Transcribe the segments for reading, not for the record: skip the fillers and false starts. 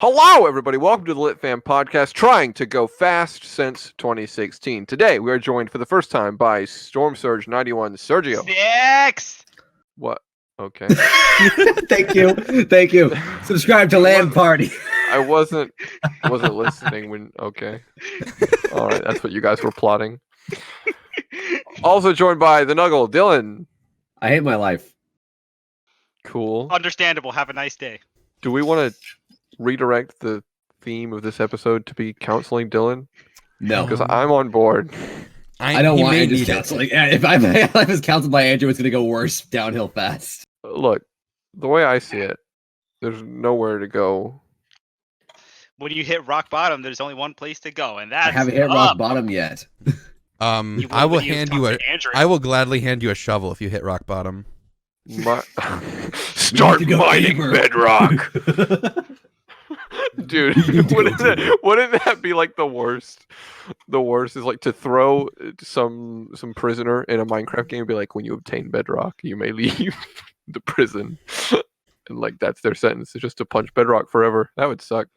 Hello, everybody. Welcome to the Lit Fam Podcast, trying to go fast since 2016. Today, we are joined for the first time by Storm Surge 91, Sergio. Six. What? Okay. Thank you. Subscribe to Land Party. I wasn't listening when. Okay. All right, that's what you guys were plotting. Also joined by the Nuggle, Dylan. I hate my life. Cool. Understandable. Have a nice day. Do we want to redirect the theme of this episode to be counseling Dylan? No, Because I'm on board. I don't want Andrew's counseling. If my life is counseled by Andrew, it's going to go worse downhill fast. Look, the way I see it, there's nowhere to go. When you hit rock bottom, there's only one place to go, and that's I haven't hit rock bottom yet. I will hand you I will gladly hand you a shovel if you hit rock bottom. Start mining bedrock. Dude, wouldn't that be like the worst? The worst is like to throw some prisoner in a Minecraft game and be like, when you obtain bedrock, you may leave the prison. And like that's their sentence, is just to punch bedrock forever. That would suck.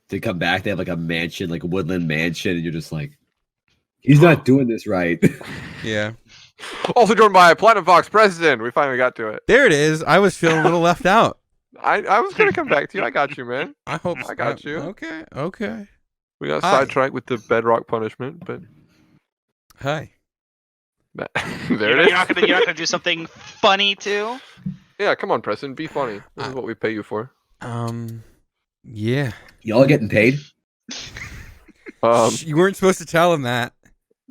They come back, they have like a mansion, like a woodland mansion, and you're just like, he's not doing this right. Yeah. Also joined by Platinum Fox Preston. We finally got to it. There it is. I was feeling a little left out. I was gonna come back to you. I got you, man. I hope I got you. Okay. We got Hi. sidetracked with the bedrock punishment, but Hi. there You're it is. not gonna do something funny too. Yeah, come on, Preston. Be funny. This is what we pay you for. Yeah. Y'all getting paid? You weren't supposed to tell him that.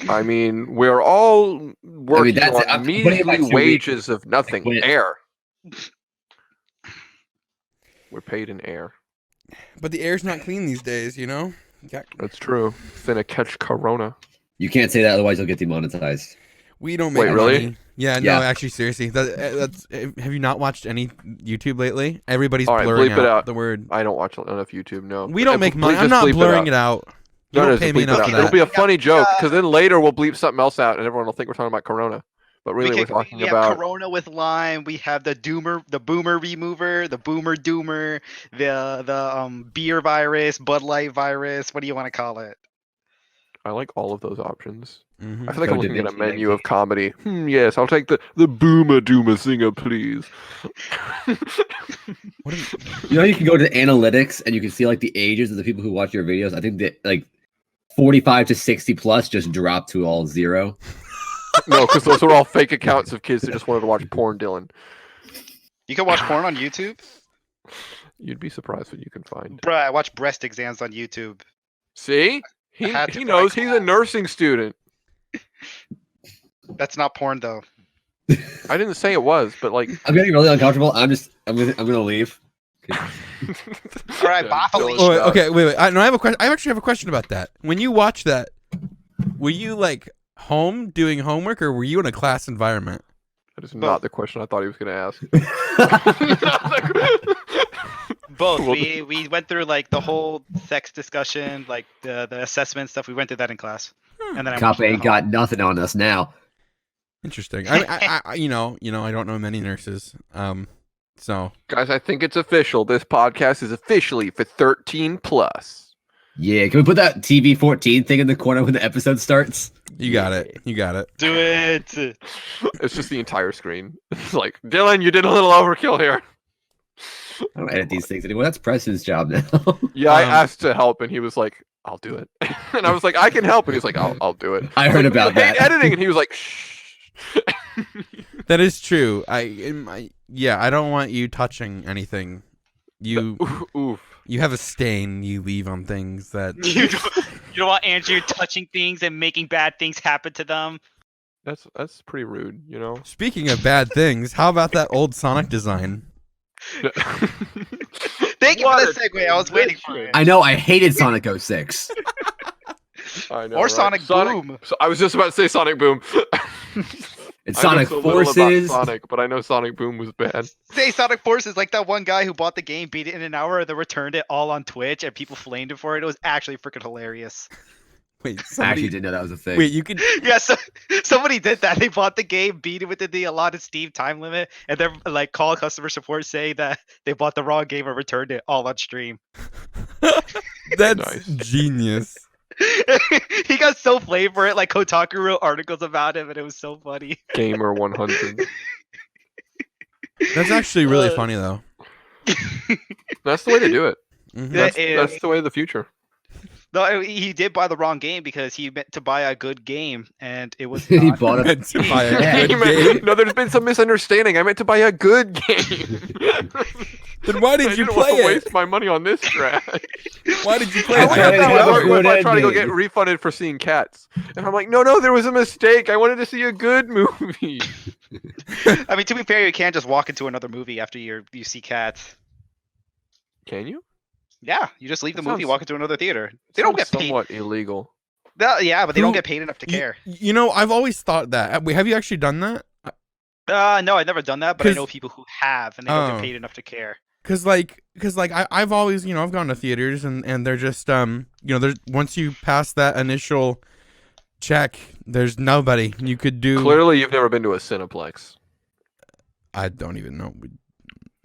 I mean, we're all working on measly wages of nothing. Air. We're paid in air. But the air's not clean these days, you know? That's true. Finna catch corona. You can't say that, otherwise you'll get demonetized. We don't make Wait, really? money. Yeah, no, actually, seriously. That's. Have you not watched any YouTube lately? Everybody's All right, blurring bleep it out. the word. I don't watch enough YouTube, no. We don't make money. I'm not blurring it out. You don't pay me enough for that. It'll be a funny joke, because then later we'll bleep something else out and everyone will think we're talking about corona. But really, we're talking about Corona with lime. We have the boomer remover, the boomer doomer, the beer virus, Bud Light virus. What do you want to call it? I like all of those options. Mm-hmm. I feel like I'm looking at a menu of comedy. Yes, I'll take the boomer doomer singer, please. You know, you can go to analytics and you can see like the ages of the people who watch your videos. I think that like 45 to 60 plus just dropped to all 0. No, because those are all fake accounts of kids that just wanted to watch porn, Dylan. You can watch porn on YouTube. You'd be surprised what you can find. Bruh, I watch breast exams on YouTube. See? He knows he's a nursing student. That's not porn though. I didn't say it was, but like I'm getting really uncomfortable. I'm gonna leave. All right, bye, Felicia. Oh, okay, wait. I have a question. I actually have a question about that. When you watch that, were you like home doing homework, or were you in a class environment? That is not the question I thought he was going to ask. Both. We went through like the whole sex discussion, like the assessment stuff. We went through that in class, and then Cop ain't got nothing on us now. Interesting. I you know, I don't know many nurses. So guys, I think it's official. This podcast is officially for 13 plus. Yeah, can we put that TV 14 thing in the corner when the episode starts? You got it. Do it. It's just the entire screen. It's like, Dylan, you did a little overkill here. I don't edit these things anymore. That's Preston's job now. Yeah, I asked to help, and he was like, "I'll do it." And I was like, "I can help," and he was like, "I'll do it." I heard about that. Editing, and he was like, "Shh." that is true. I don't want you touching anything. Oof. You have a stain you leave on things that You don't want Andrew touching things and making bad things happen to them. That's pretty rude, you know. Speaking of bad things, how about that old Sonic design? Thank you for the segue. I was waiting for it. I know. I hated Sonic 06. I know, Or right? Sonic Boom. So I was just about to say Sonic Boom. It's Sonic Forces. Sonic, but I know Sonic Boom was bad. Say Sonic Forces, like that one guy who bought the game, beat it in an hour, and then returned it all on Twitch, and people flamed him for it. It was actually freaking hilarious. Wait, I actually somebody. didn't know that was a thing. Wait, you could. Yeah, so somebody did that. They bought the game, beat it within the allotted Steam time limit, and then like call customer support saying that they bought the wrong game and returned it all on stream. That's Nice. genius. He got so flamed for it. Like Kotaku wrote articles about him, and it was so funny. Gamer 100. That's actually really funny though. That's the way to do it. Mhm. Yeah. That's the way of the future. No, he did buy the wrong game because he meant to buy a good game, and it was He not. bought a Meant to buy a Yeah. good He meant- game. No, there's been some misunderstanding. I meant to buy a good game. Then why I did you didn't play want to it? waste my money on this trash. Why did you play I I wonder tried if to that have would a work good if I try to go get ending. refunded for seeing cats. And I'm like, no, there was a mistake. I wanted to see a good movie. I mean, to be fair, you can't just walk into another movie after you see cats. Can you? Yeah, you just leave the That movie, sounds- walk into another theater. They don't get Sounds paid. somewhat illegal. Yeah, but they don't Who- get paid enough to care. You know, I've always thought that. Wait, have you actually done that? No, I've never done that, but I 'Cause- know people who have, and they don't Oh. get paid enough to care. Cause I've always, I've gone to theaters and they're just, there's once you pass that initial check, there's nobody you could do. Clearly, you've never been to a Cineplex I don't even know.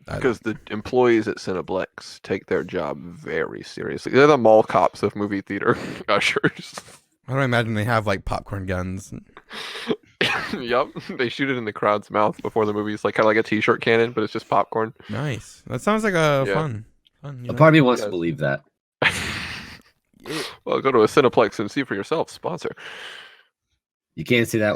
because the employees at Cineplex take their job very seriously. They're the mall cops of movie theater ushers. I don't imagine they have like popcorn guns. Yup, they shoot it in the crowd's mouth before the movie's like kind of like a t-shirt cannon, but it's just popcorn. Nice. That sounds like a Yeah. fun. A part of me wants Yes. to believe that. Well, go to a Cineplex and see for yourself. Sponsor. You can't see that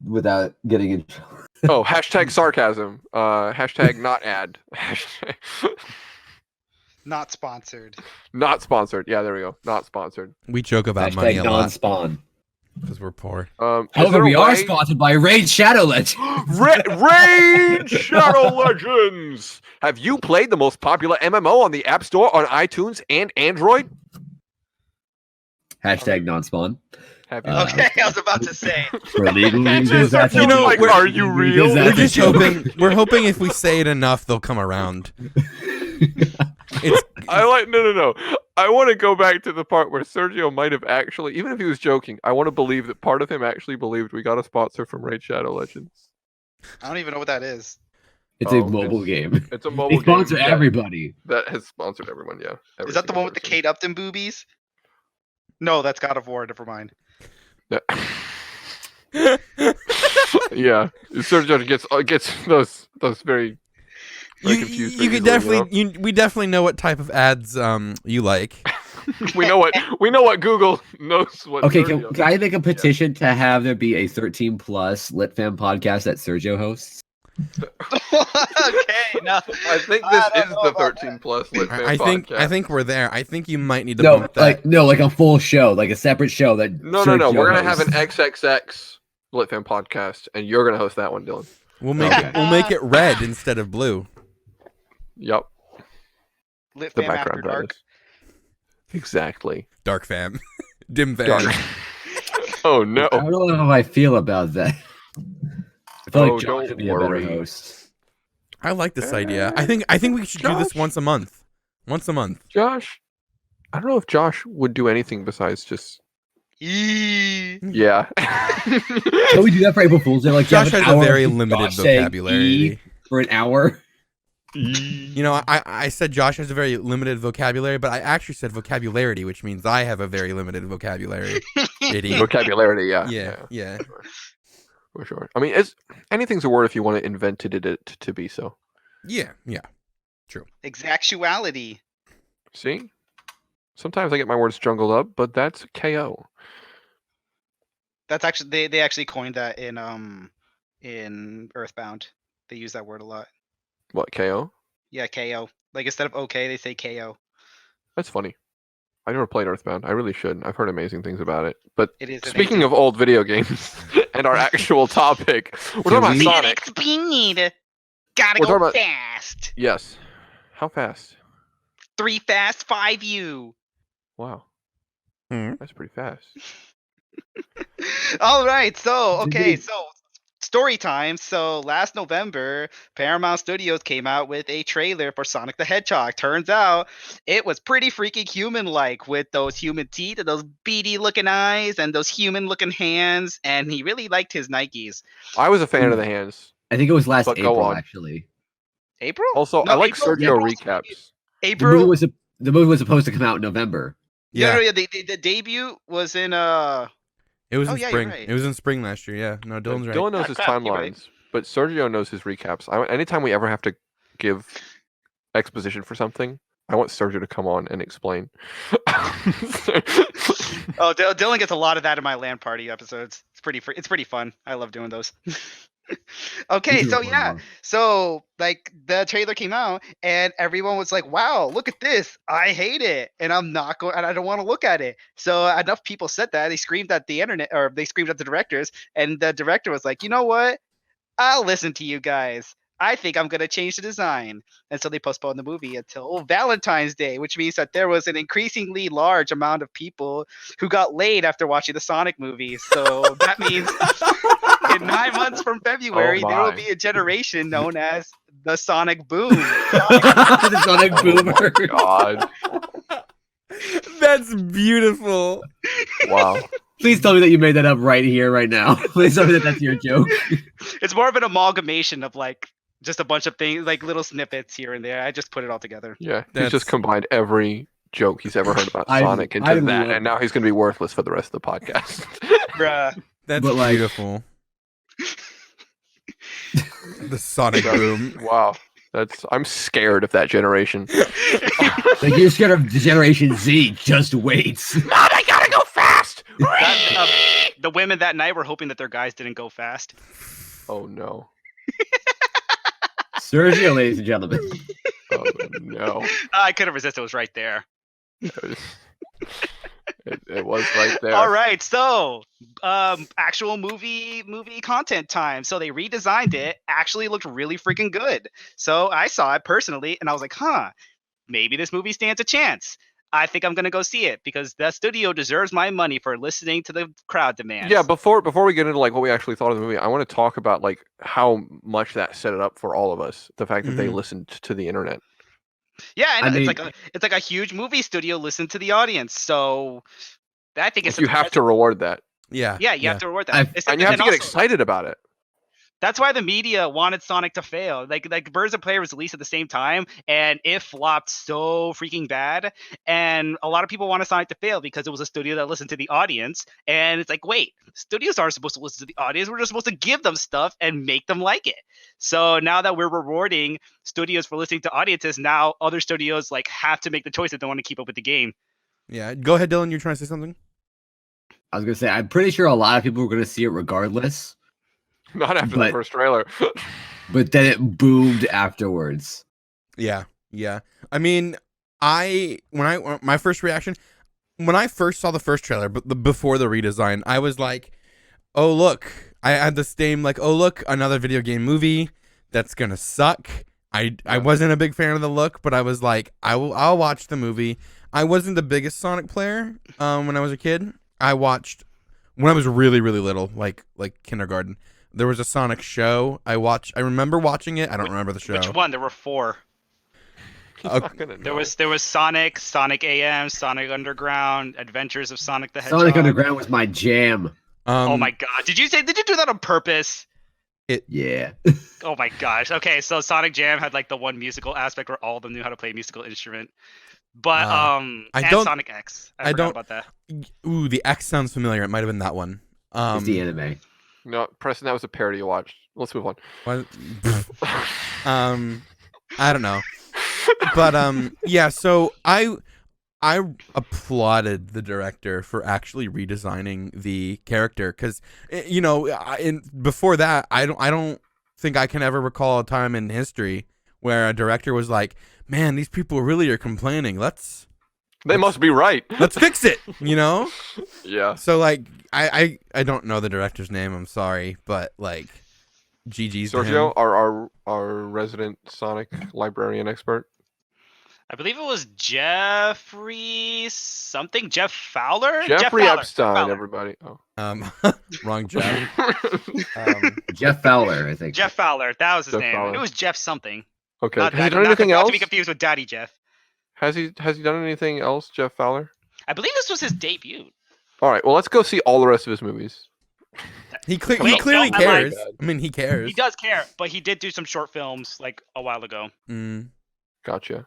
without getting in trouble. Oh, hashtag sarcasm. Hashtag not ad. Hashtag Not sponsored. not sponsored. Yeah, there we go. Not sponsored. We joke about money Hashtag a lot non-spawn. because we're poor. Is However, there a we are way- sponsored by Raid Shadow Legends. Raid Shadow Legends. Have you played the most popular MMO on the App Store on iTunes and Android? Hashtag non-spawn. Have you? Okay, I was about to say. For legal Just reasons, that's You know, like, we're- are you real? Because We're that's a just joke. hoping if we say it enough, they'll come around. It's I like no. I want to go back to the part where Sergio might have actually, even if he was joking, I want to believe that part of him actually believed we got a sponsor from Raid Shadow Legends. I don't even know what that is. It's Oh, a mobile game. It's a They mobile sponsor game everybody. that has sponsored everyone. Yeah. every Is that the single one with the person. Kate Upton boobies? No, that's God of War. Never mind. Yeah. Yeah, Sergio gets those very confused. you could definitely we definitely know what type of ads you like. we know what Google knows what. Okay, Sergio- can I make a petition to have there be a 13 plus lit fam podcast that Sergio hosts? Okay, no. I think I this don't is know the about 13 plus lit fan I think podcast. we're there. I think you might need to No, bump that. like a full show, like a separate show that. No. Sergio We're gonna have an hosts. XXX lit fan podcast, and you're gonna host that one, Dylan. We'll make Okay. we'll make it red instead of blue. Yep, Lit the Fam After background. That Dark. is. Exactly. Dark fam, dim fam. Dark. Oh no. I don't know how I feel about that. I feel Oh, like Josh don't would be a better worry. host. I like this idea. I think we should do this Josh? once a month. Once a month. Josh, I don't know if Josh would do anything besides just Eee. yeah. Can we do that for April Fool's Day? Like Josh have an has a hour very of limited Josh saying vocabulary. E for an hour. You know, I said Josh has a very limited vocabulary, but I actually said vocabulary, which means I have a very limited vocabulary. Idiot. Vocabulary, yeah. Yeah. For sure. I mean, anything's a word if you want to invent it to be so. Yeah. Exactuality. See? Sometimes I get my words jungled up, but that's KO. That's actually they actually coined that in Earthbound. They use that word a lot. What, KO? Yeah, KO. Like instead of okay, they say KO. That's funny. I never played Earthbound. I really should. I've heard amazing things about it. But It is. speaking of old video games and our actual topic, we're talking about we- Sonic. Speed. Gotta We're go talking about- fast. Yes. How fast? 3 fast, 5 you. Wow. Hmm. That's pretty fast. All right. So okay. So story time. So last November, Paramount Studios came out with a trailer for Sonic the Hedgehog. Turns out it was pretty freaking human-like with those human teeth and those beady-looking eyes and those human-looking hands. And he really liked his Nikes. I was a fan of the hands. I think it was last But go April on. actually. April? Also, No, I like April- Sergio April- recaps. April. The movie was supposed to come out in November. Yeah, No, the debut was in it was Oh, in yeah, you're spring. right. It was in spring last year. Yeah, no, Dylan's right. Dylan knows his crap, you're right. timelines, but Sergio knows his recaps. Anytime we ever have to give exposition for something, I want Sergio to come on and explain. Oh, Dylan gets a lot of that in my LAN party episodes. It's pretty fun. I love doing those. Okay, These are so fun, yeah, though. so like the trailer came out and everyone was like, "Wow, look at this! I hate it, and I'm not going, and I don't want to look at it." So enough people said that they screamed at the internet, or they screamed at the directors, and the director was like, "You know what? I'll listen to you guys. I think I'm gonna change the design." And so they postponed the movie until Valentine's Day, which means that there was an increasingly large amount of people who got laid after watching the Sonic movie. So that means in 9 months from February, there will my. be a generation known as the Sonic Boom. The Sonic Boomer. God, That's beautiful. wow. Please tell me that you made that up right here, right now. Please tell me that that's your joke. It's more of an amalgamation of like just a bunch of things, like little snippets here and there. I just put it all together. Yeah, he's That's- just combined every joke he's ever heard about I- Sonic into I that, love- and now he's going to be worthless for the rest of the podcast. Bruh. That's But, like- beautiful. The Sonic Boom. Wow, I'm scared of that generation. Like you're scared of Generation Z. Just wait. Mom, I gotta go fast. The women that night were hoping that their guys didn't go fast. Oh no. Sergio, ladies and gentlemen. Oh no. I couldn't resist. It was right there. It was right there. All right, so actual movie content time. So they redesigned it. Actually looked really freaking good. So I saw it personally, and I was like, maybe this movie stands a chance. I think I'm gonna go see it because that studio deserves my money for listening to the crowd demands. Yeah, before we get into like what we actually thought of the movie, I want to talk about like how much that set it up for all of us. The fact that they Mhm. listened to the internet. Yeah, I and mean- it's like a huge movie studio listened to the audience. So I think it's You have to reward that, Yeah. Yeah, you have to reward that. I've- It's- and you have to get also- excited about it. That's why the media wanted Sonic to fail. Like Birds of Prey was released at the same time, and it flopped so freaking bad. And a lot of people wanted Sonic to fail because it was a studio that listened to the audience. And it's like, wait, studios aren't supposed to listen to the audience. We're just supposed to give them stuff and make them like it. So now that we're rewarding studios for listening to audiences, now other studios like have to make the choice if they want to keep up with the game. Yeah. Go ahead, Dylan. You're trying to say something? I was gonna say, I'm pretty sure a lot of people were gonna see it regardless, Not after the But- first trailer. but then it boomed afterwards. Yeah. Yeah. I mean, my first reaction when I first saw the first trailer, but before the redesign, I was like, "Oh look!" I had the same like, "Oh look, another video game movie that's gonna suck." I wasn't a big fan of the look, but I was like, I'll watch the movie. I wasn't the biggest Sonic player when I was a kid. I watched when I was really little, like kindergarten. There was a Sonic show. I remember watching it. I don't remember the show. Which one? There were 4. He's not gonna There know. was Sonic AM, Sonic Underground, Adventures of Sonic the Hedgehog. Sonic Underground was my jam. Oh my god. Did you do that on purpose? Yeah. Oh my gosh. Okay, so Sonic Jam had like the one musical aspect where all of them knew how to play a musical instrument. But I and don't- Sonic X. I I forgot don't- about that. Ooh, the X sounds familiar. It might have been that one. It's the anime. No, Preston, that was a parody you watched. Let's move on. What? I don't know. But yeah, so I applauded the director for actually redesigning the character cuz before that I don't think I can ever recall a time in history where a director was like, "Man, these people really are complaining. Let's They must be right. fix it," you know? Yeah. So like I don't know the director's name, I'm sorry, but like GG's to him. Sergio, our resident Sonic librarian expert. I believe it was Jeffrey something. Jeff Fowler. Jeffrey Fowler. Epstein, Fowler. everybody. Oh. Wrong Jeff. Jeff Fowler, I think. Jeff Fowler. That was his Jeff name. Fowler. It was Jeff something. Okay. Not, Has he Daddy, done anything not else? to be confused with Daddy Jeff. Has he done anything else, Jeff Fowler? I believe this was his debut. All right. Well, let's go see all the rest of his movies. He Wait, clearly no, cares. bad. I mean, he cares. He does care, but he did do some short films like a while ago. Mm. Gotcha.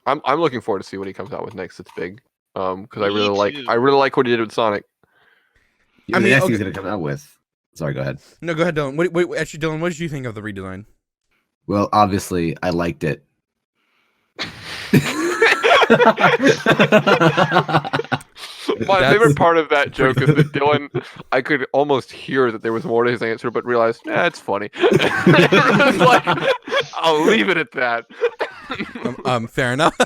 I'm looking forward to see what he comes out with next. It's big. Because I Me really like what he did with Sonic. I I mean, mean, next okay. he's gonna come out with. Sorry, go ahead. No, go ahead, Dylan. Wait, actually, Dylan, what did you think of the redesign? Well, obviously, I liked it. My That's favorite part of that joke is that Dylan, I could almost hear that there was more to his answer, but realized, it's funny. It's like, I'll leave it at that. Fair enough.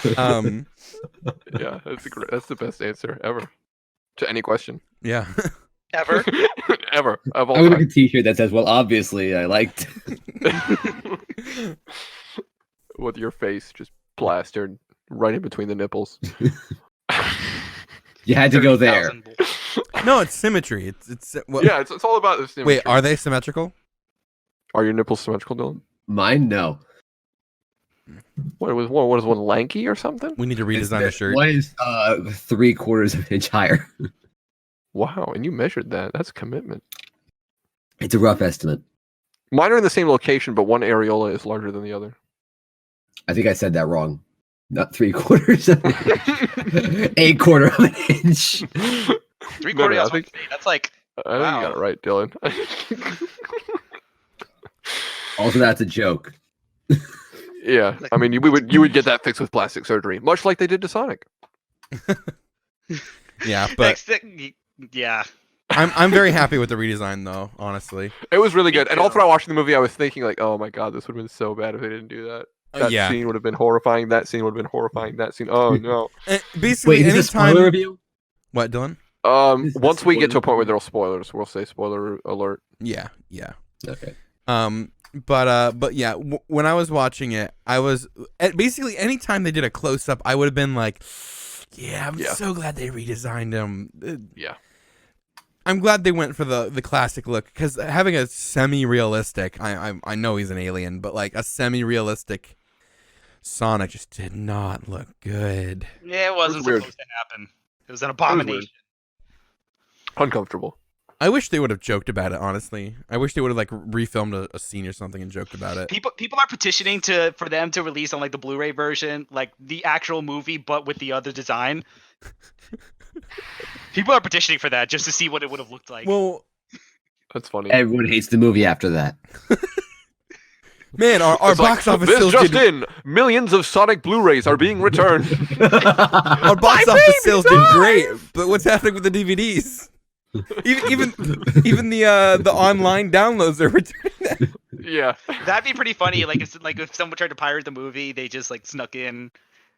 Yeah, that's the best answer ever to any question Yeah. Ever? ever of all I'm gonna make time. a T-shirt that says, "Well, obviously, I liked." With your face just plastered right in between the nipples. You had to go there. 30,000 bull- No, it's symmetry. It's well, Yeah, it's all about this. Wait, are they symmetrical? Are your nipples symmetrical, Dylan? Mine, no. What is one lanky or something? We need to redesign the shirt. One is 3/4 of an inch higher. Wow, and you measured that. That's a commitment. It's a rough estimate. Mine are in the same location, but one areola is larger than the other. I think I said that wrong. Not 3/4 of an inch. 1/4 of an inch. 3/4 No, I ounce think- weight. That's like I think Wow. you got it right, Dylan. Also, that's a joke. Yeah, I mean, you would get that fixed with plastic surgery, much like they did to Sonic. Yeah, but yeah. I'm very happy with the redesign though, honestly. It was really Me good, and too. all throughout watching the movie, I was thinking like, "Oh my god, this would have been so bad if they didn't do that. That Yeah. scene would have been horrifying. That scene would have been horrifying. That scene, oh no." Basically, Wait, is this a anytime. spoiler review? What, Dylan? Is this Once we get to a spoiler? point where there are spoilers, we'll say spoiler alert. Yeah. Okay. But yeah, when I was watching it, I was basically anytime they did a close up, I would have been like, "Yeah, I'm Yeah. so glad they redesigned him." Yeah. I'm glad they went for the classic look because having a semi-realistic, I know he's an alien, but like a semi-realistic Sonic just did not look good. Yeah, it wasn't weird. supposed to happen. It was an abomination. Uncomfortable. I wish they would have joked about it. Honestly, I wish they would have like refilmed a scene or something and joked about it. People are petitioning for them to release on like the Blu-ray version, like the actual movie, but with the other design. People are petitioning for that just to see what it would have looked like. Well, That's funny. Everyone hates the movie after that. man, our It's like, box office this sales just did. in: millions of Sonic Blu-rays are being returned. Our box office sales did great, but what's happening with the DVDs? Even the online downloads are returning that. Yeah. That'd be pretty funny. Like if someone tried to pirate the movie, they just like snuck in.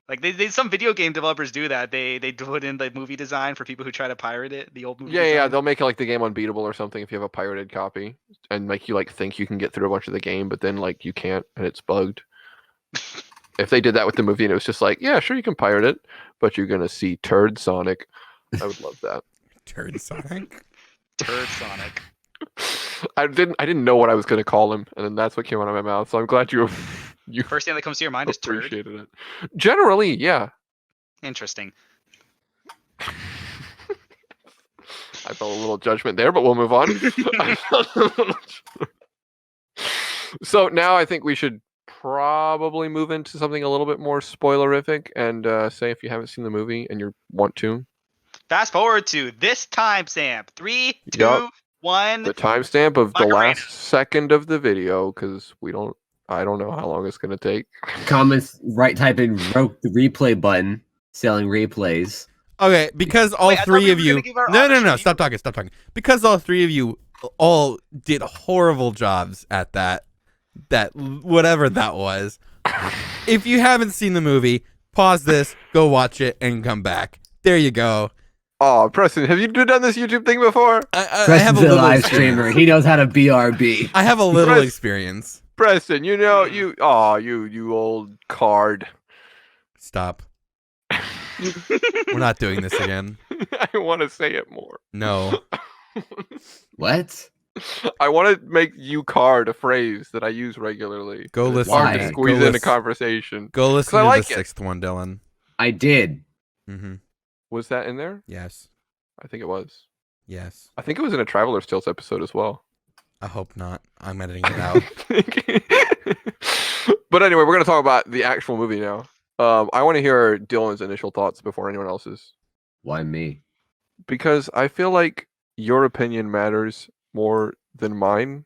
Like they some video game developers do that. They put in the movie design for people who try to pirate it. The old movie. Yeah, design. they'll make it like the game unbeatable or something if you have a pirated copy, and make you like think you can get through a bunch of the game, but then like you can't, and it's bugged. If they did that with the movie and it was just like, yeah, sure you can pirate it, but you're gonna see Turd Sonic, I would love that. Turd Sonic. Turd Sonic. I didn't know what I was gonna call him, and then that's what came out of my mouth. So I'm glad you First thing that comes to your mind is turd. appreciated it. Generally, yeah. Interesting. I felt a little judgment there, but we'll move on. So now I think we should probably move into something a little bit more spoilerific and say if you haven't seen the movie and you want to. Fast forward to this timestamp. 3, 2, Yup. 1. The timestamp of the Macarena. last second of the video, because I don't know how long it's gonna take. Comments, type in replay button, selling replays. Okay, because all Wait, I thought three we of were you. gonna give our No, honest stop talking. Because all three of you all did horrible jobs at that whatever that was. If you haven't seen the movie, pause this, go watch it, and come back. There you go. Oh, Preston, have you done this YouTube thing before? I have a Preston's a little live experience. streamer. He knows how to BRB. I have a little Press- experience. Preston, you old card. Stop. We're not doing this again. I want to say it more. No. What? I want to make you card a phrase that I use regularly. Go It's listen. hard Why? to Go squeeze in a listen. conversation. Go listen 'Cause I to like the it. 6th one, Dylan. I did. Mm-hmm. Was that in there? Yes. I think it was. Yes. I think it was in a Traveler's Tales episode as well. I hope not. I'm editing it out. But anyway, we're going to talk about the actual movie now. I want to hear Dylan's initial thoughts before anyone else's. Why me? Because I feel like your opinion matters more than mine.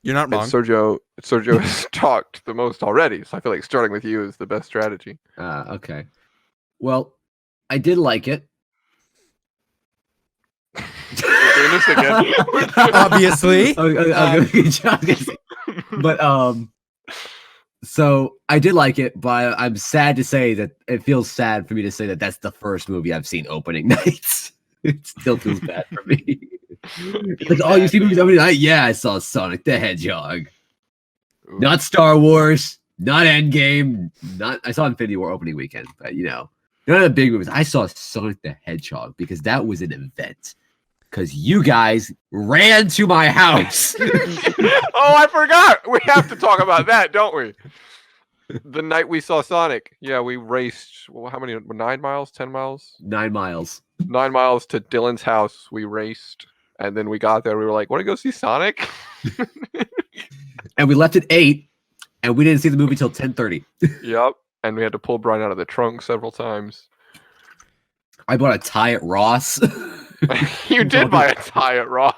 You're not And wrong. Sergio has talked the most already, so I feel like starting with you is the best strategy. Okay. Well, I did like it. We're doing this again. Obviously. But so I did like it, but I'm sad to say that it feels sad for me to say that that's the first movie I've seen opening nights. It still feels bad for me. It's like, oh, you see movies opening night? Yeah, I saw Sonic the Hedgehog. Ooh. Not Star Wars, not Endgame, not I saw Infinity War opening weekend, but none of the big movies. I saw Sonic the Hedgehog because that was an event. Because you guys ran to my house. Oh, I forgot. We have to talk about that, don't we? The night we saw Sonic. Yeah, we raced, how many? 9 miles? 10 miles? 9 miles. 9 miles to Dylan's house. We raced. And then we got there. We were like, want to go see Sonic? And we left at 8. And we didn't see the movie till 10:30. Yep. And we had to pull Brian out of the trunk several times. I bought a tie at Ross. You did buy a tie at Ross.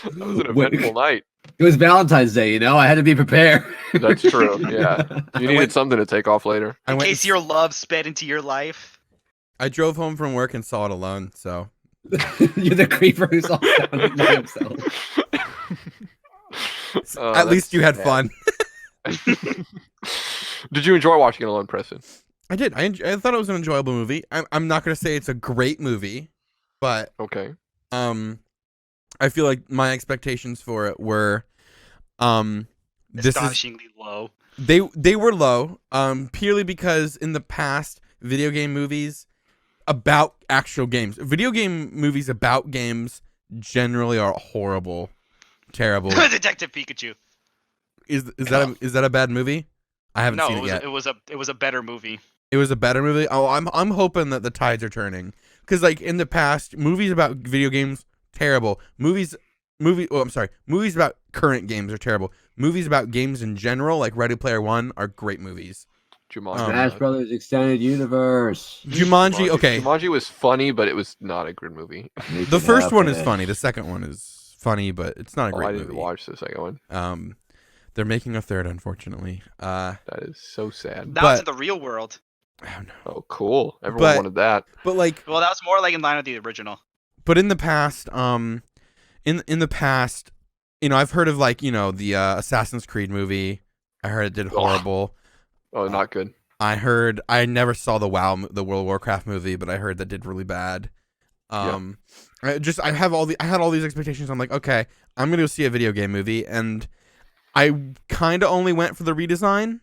That was an eventful night. It was Valentine's Day, I had to be prepared. That's true. Yeah. You needed something to take off later. I In went. case your love sped into your life. I drove home from work and saw it alone. So You're the creeper who saw it by himself. at least you had sad. fun. Did you enjoy watching it alone, Preston? I did. I thought it was an enjoyable movie. I'm not gonna say it's a great movie, but Okay. I feel like my expectations for it were, Astonishingly low. they were low, purely because in the past video game movies about actual games, video game movies about games generally are horrible, terrible. Detective Pikachu. Is that a bad movie? I haven't No, seen it yet. it was a better movie. It was a better movie. Oh, I'm hoping that the tides are turning, because like in the past, movies about video games terrible. Movies about current games are terrible. Movies about games in general, like Ready Player One, are great movies. Jumanji. Smash Brothers Extended Universe. Jumanji, okay. Jumanji was funny, but it was not a good movie. The first one is funny. The second one is funny, but it's not a Oh, great I didn't movie. watch the second one. They're making a third, unfortunately. That is so sad. Now it's in the real world. I don't know. Oh, cool. Everyone But- wanted that. But like, Well, that was more like in line with the original. but in the past, in the past, I've heard of like, the Assassin's Creed movie. I heard it did horrible. Oh, not good. I never saw the World of Warcraft movie, but I heard that did really bad. I had all these expectations. I'm like, okay, I'm gonna go see a video game movie, and I kind of only went for the redesign,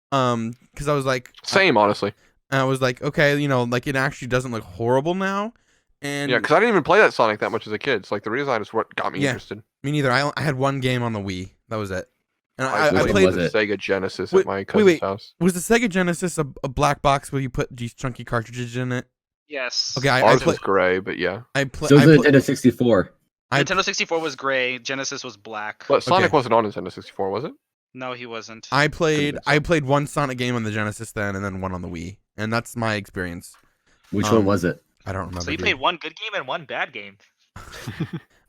because I was like, Same, honestly. I was like, okay, like it actually doesn't look horrible now, and Yeah, because I didn't even play that Sonic that much as a kid. So like the redesign is what got me Yeah. interested. me neither. I had one game on the Wii. That was it, and I I Which played. was the it? Sega Genesis Wait, at my wait, cousin's wait. house. Was the Sega Genesis a black box where you put these chunky cartridges in it? Yes. Okay, I Ours play- was gray, but yeah. I play. So is the Nintendo 64. Nintendo 64 was gray. Genesis was black. But Sonic Okay. wasn't on Nintendo 64, was it? No, he wasn't. I played Could've been some. one Sonic game on the Genesis then, and then one on the Wii, and that's my experience. Which Um, one was it? I don't remember. So you dude. played one good game and one bad game.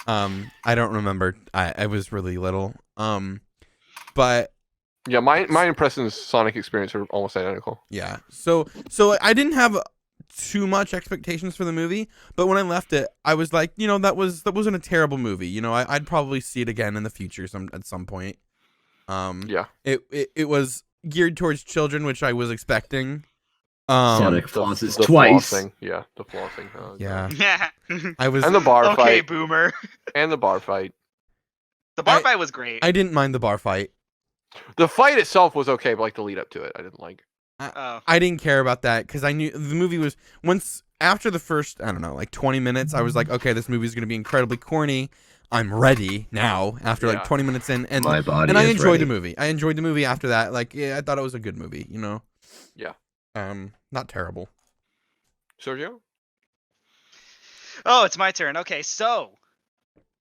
I don't remember. I was really little. But Yeah, my impressions Sonic experience are almost identical. yeah. So I didn't have too much expectations for the movie, but when I left it, I was like, that wasn't a terrible movie. I'd probably see it again in the future at some point. Yeah. It was geared towards children, which I was expecting. Sonic The- flosses the twice. flossing. Yeah, the flossing. Oh, Yeah, Yeah. I was. And the bar Okay, fight. boomer. And the bar fight. The bar I- fight was great. I didn't mind the bar fight. The fight itself was okay, but like the lead up to it, I didn't like. Oh. I didn't care about that because I knew the movie was once after the first, I don't know, like 20 minutes. I was like, okay, this movie is going to be incredibly corny. I'm ready now after like 20 minutes in, and My body and I is enjoyed ready. the movie. I enjoyed the movie after that. Like, yeah, I thought it was a good movie. You know. Yeah. Not terrible. Sergio? Oh, it's my turn. Okay, so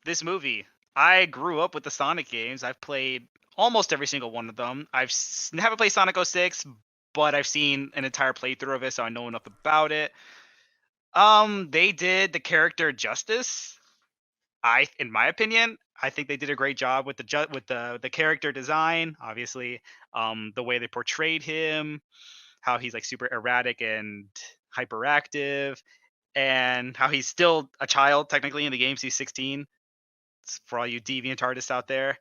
this movie, I grew up with the Sonic games. I've played almost every single one of them. Haven't played Sonic 06, but I've seen an entire playthrough of it, so I know enough about it. They did the character justice. In my opinion, I think they did a great job with the character design. Obviously, the way they portrayed him, how he's like super erratic and hyperactive, and how he's still a child technically in the games. He's 16. For all you deviant artists out there.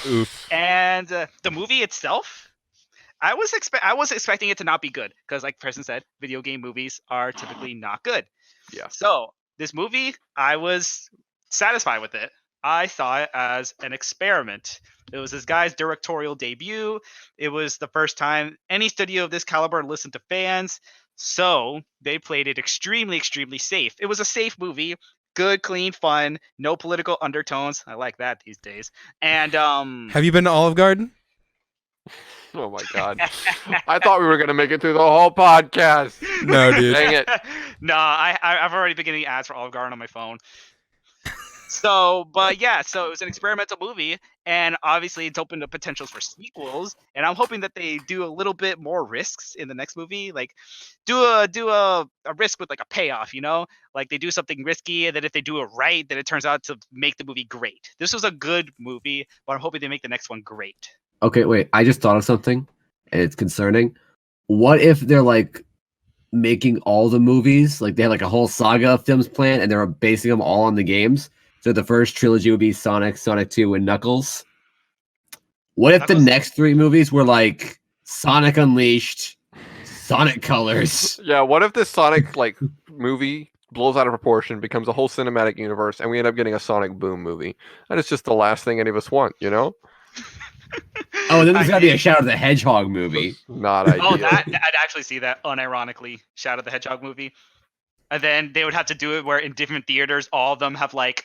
Oof. And the movie itself, I was expecting it to not be good because, like Preston said, video game movies are typically not good. Yeah. So this movie, I was satisfied with it. I saw it as an experiment. It was this guy's directorial debut. It was the first time any studio of this caliber listened to fans. So they played it extremely, extremely safe. It was a safe movie. Good, clean, fun, no political undertones. I like that these days. And Have you been to Olive Garden? Oh my god. I thought we were gonna make it through the whole podcast. No, dude. Dang it. No, I've already been getting ads for Olive Garden on my phone. So it was an experimental movie, and obviously it's open to potentials for sequels. And I'm hoping that they do a little bit more risks in the next movie, like do a risk with like a payoff, you know, like they do something risky, and then if they do it right, then it turns out to make the movie great. This was a good movie, but I'm hoping they make the next one great. Okay, wait. I just thought of something, and it's concerning. What if they're like making all the movies, like they had like a whole saga of films planned, and they're basing them all on the games? So the first trilogy would be Sonic, Sonic 2, and Knuckles. What if the next three movies were like Sonic Unleashed, Sonic Colors? Yeah, what if this Sonic like movie blows out of proportion, becomes a whole cinematic universe, and we end up getting a Sonic Boom movie? That is just the last thing any of us want, you know? Oh, then there's gotta be a Shadow of the Hedgehog movie. Not ideal. Oh, I'd actually see that unironically, Shadow of the Hedgehog movie. And then they would have to do it where in different theaters, all of them have like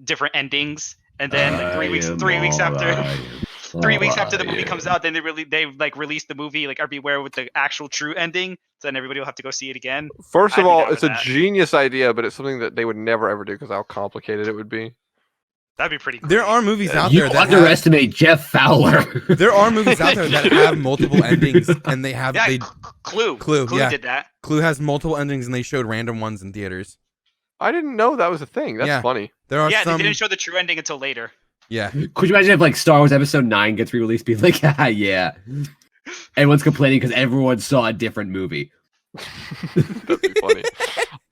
different endings. And then 3 weeks after 3 weeks after the movie comes out, then they release the movie like everywhere with the actual true ending. So then everybody will have to go see it again. First of all, it's a genius idea, but it's something that they would never ever do because how complicated it would be. That'd be pretty cool. There are movies out You there that underestimate Jeff Fowler. there are movies out there that have multiple endings, and they have Clue. Clue yeah. did that. Clue has multiple endings, and they showed random ones in theaters. I didn't know that was a thing. That's funny. There are they didn't show the true ending until later. Yeah. Could you imagine if like Star Wars Episode 9 gets re-released, being like, ah, yeah. Everyone's complaining because everyone saw a different movie. That'd be funny.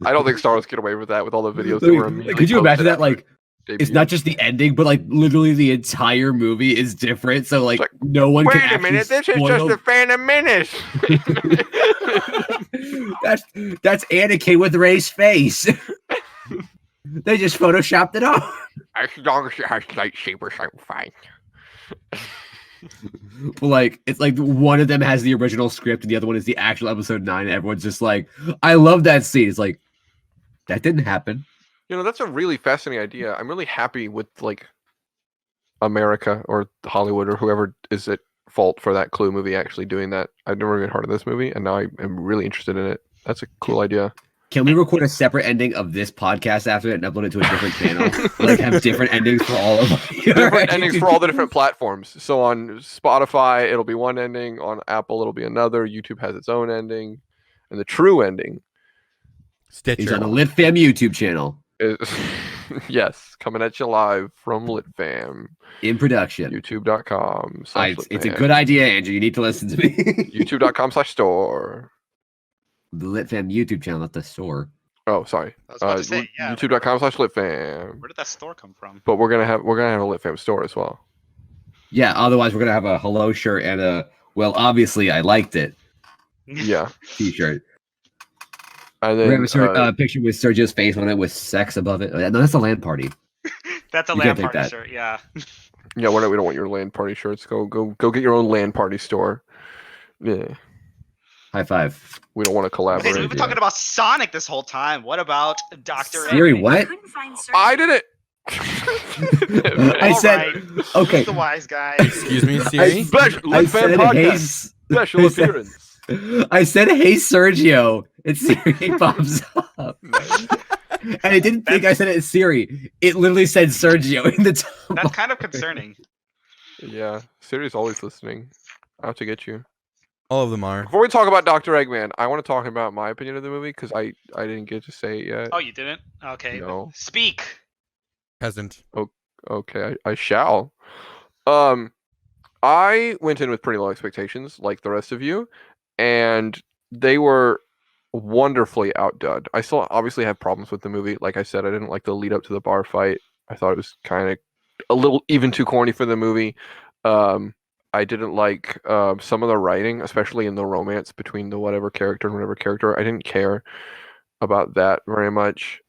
I don't think Star Wars get away with that with all the videos that were immediately Could you imagine posted that? Like, debut. it's not just the ending, but like literally the entire movie is different. So like, like, no one can Wait a actually minute, this is spoil- just the Phantom Menace. that's Anakin with Rey's face. They just photoshopped it off. As long as it has lightsabers, I'm fine. But like, it's like one of them has the original script and the other one is the actual Episode 9. And everyone's just like, I love that scene. It's like, that didn't happen. You know, that's a really fascinating idea. I'm really happy with like America or Hollywood or whoever is at fault for that Clue movie actually doing that. I've never even heard of this movie, and now I am really interested in it. That's a cool idea. Can we record a separate ending of this podcast after it and upload it to a different channel? Like have different endings for all of them. Different endings for all the different platforms. So on Spotify, it'll be one ending. On Apple, it'll be another. YouTube has its own ending. And the true ending Stitcher. is on the LitFam YouTube channel. is, yes, coming at you live from LitFam. In production. YouTube.com. It's a good idea, Andrew. You need to listen to me. YouTube.com/store. The LitFam YouTube channel, not the store. Oh, sorry. I was about to say, yeah. YouTube.com/LitFam. Where did that store come from? But we're gonna have a LitFam store as well. Yeah, otherwise we're gonna have a hello shirt and a obviously I liked it Yeah. t-shirt. And We're then gonna have a picture with Sergio's face on it with sex above it. No, that's a LAN party. That's a You LAN can't take party that. shirt, yeah. Yeah, we don't want your land party shirts. Go get your own land party store. Yeah, High five. we don't want to Okay, so collaborate. we've been talking about Sonic this whole time. What about Dr. Siri, Eggman? what? I did it. I All said, right. okay. Who's the wise guy? Excuse me, Siri. Special I Lit Fan said, Podcast special I said- appearance. I said, hey, Sergio. And Siri pops up. And it didn't think I said it as Siri. It literally said Sergio in the top. That's kind of concerning. Yeah, Siri's always listening. I have to get you. All of them are. Before we talk about Dr. Eggman, I want to talk about my opinion of the movie because I didn't get to say it yet. Oh, you didn't? Okay. No. Speak. Peasant. Okay, I shall. I went in with pretty low expectations, like the rest of you, and they were wonderfully outdone. I still obviously have problems with the movie. Like I said, I didn't like the lead up to the bar fight. I thought it was kind of a little even too corny for the movie. I didn't like some of the writing, especially in the romance between the whatever character and whatever character. I didn't care about that very much.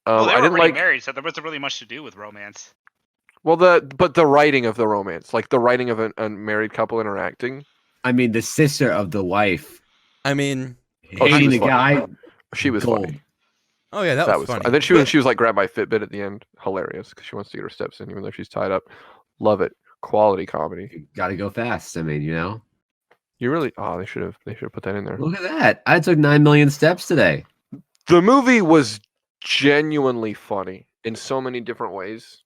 Well, they I were didn't already like married, so there wasn't really much to do with romance. well the writing of the romance, like the writing of a married couple interacting. I mean, the sister of the wife I mean, Oh, she hating was the funny. guy. She was Gold. funny. oh yeah, that was funny. And then she was like grabbed by Fitbit at the end. Hilarious because she wants to get her steps in even though she's tied up. Love it. Quality comedy. You gotta go fast. I mean, you know. You really they should have put that in there. Look at that. I took 9 million steps today. The movie was genuinely funny in so many different ways.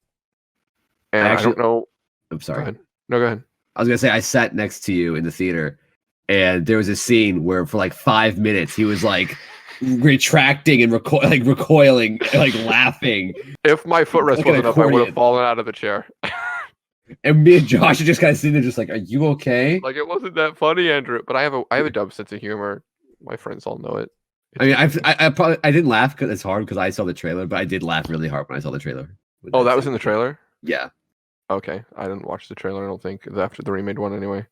And I Actually- don't know. I'm Go sorry. ahead. No, go ahead. I was gonna say I sat next to you in the theater, and there was a scene where for like 5 minutes he was like retracting and recoiling, like laughing. If my footrest Like an wasn't up, I would accordion. have fallen out of the chair. And me and Josh are just kind of sitting there, just like, "Are you okay?" Like it wasn't that funny, Andrew. But I have a dumb sense of humor. My friends all know it. I mean, I probably I didn't laugh because it's hard because I saw the trailer, but I did laugh really hard when I saw the trailer. Oh, that was in the trailer? Yeah. Okay, I didn't watch the trailer. I don't think after the remade one anyway.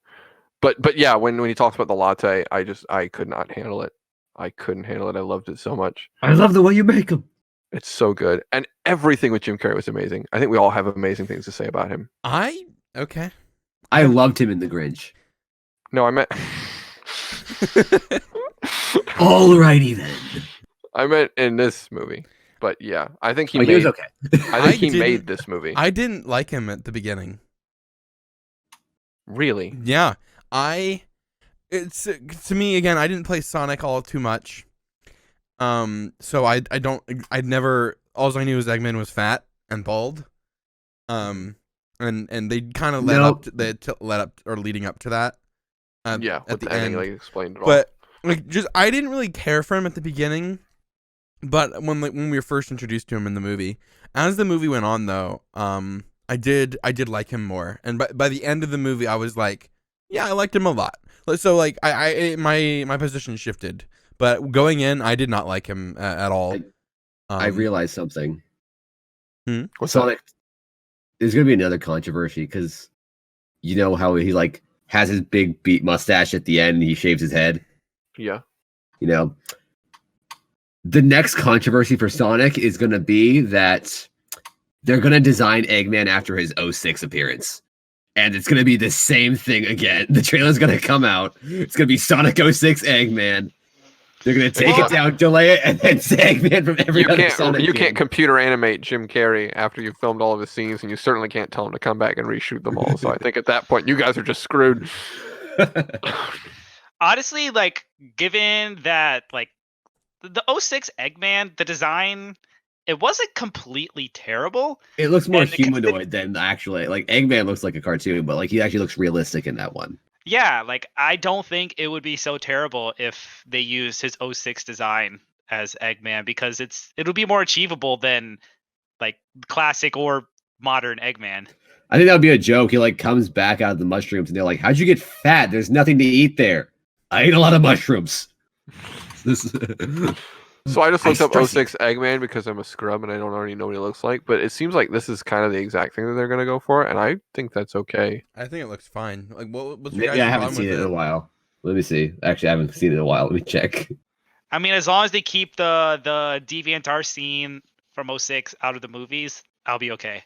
But yeah, when he talks about the latte, I could not handle it. I couldn't handle it. I loved it so much. I love the way you make them. It's so good, and everything with Jim Carrey was amazing. I think we all have amazing things to say about him. Okay. I loved him in The Grinch. No, I meant Alrighty then. I meant in this movie. But yeah, I think he Oh, made. he was okay. I I think he didn't- made this movie. I didn't like him at the beginning. Really? Yeah. It's to me again, I didn't play Sonic all too much. So I'd never, all I knew was Eggman was fat and bald. And they kind of led Nope. up or leading up to that. Yeah. At With the the ending, end. like explained it all. But like just I didn't really care for him at the beginning, but when we were first introduced to him in the movie, as the movie went on though, I did like him more, and by the end of the movie, I was like, yeah, I liked him a lot. So like my position shifted, but going in, I did not like him at all. I realized something. What's that? Sonic. There's gonna be another controversy because you know how he like has his big beat mustache at the end and he shaves his head. Yeah. You know, the next controversy for Sonic is gonna be that they're gonna design Eggman after his 06 appearance. And it's gonna be the same thing again. The trailer's gonna come out. It's gonna be Sonic 06 Eggman. They're gonna take Well, it down, delay it, and then say Eggman from every other Sonic You game. can't computer animate Jim Carrey after you've filmed all of his scenes, and you certainly can't tell him to come back and reshoot them all. So I think at that point, you guys are just screwed. Honestly, like, given that, like, the 06 Eggman, the design, it wasn't completely terrible. It looks more And the consi- humanoid than actually like Eggman looks like a cartoon, but like he actually looks realistic in that one. Yeah, like, I don't think it would be so terrible if they used his 06 design as Eggman, because it'll be more achievable than, like, classic or modern Eggman. I think that would be a joke. He like comes back out of the mushrooms and they're like, "How'd you get fat? There's nothing to eat there. I ate a lot of mushrooms." This So I just I looked up stress 06 Eggman because I'm a scrub and I don't already know what he looks like. But it seems like this is kind of the exact thing that they're going to go for. And I think that's okay. I think it looks fine. Like, what's your Yeah, guys' I haven't problem seen with it in a while. Let me see. Actually, I haven't seen it in a while. Let me check. I mean, as long as they keep the DeviantArt scene from 06 out of the movies, I'll be okay.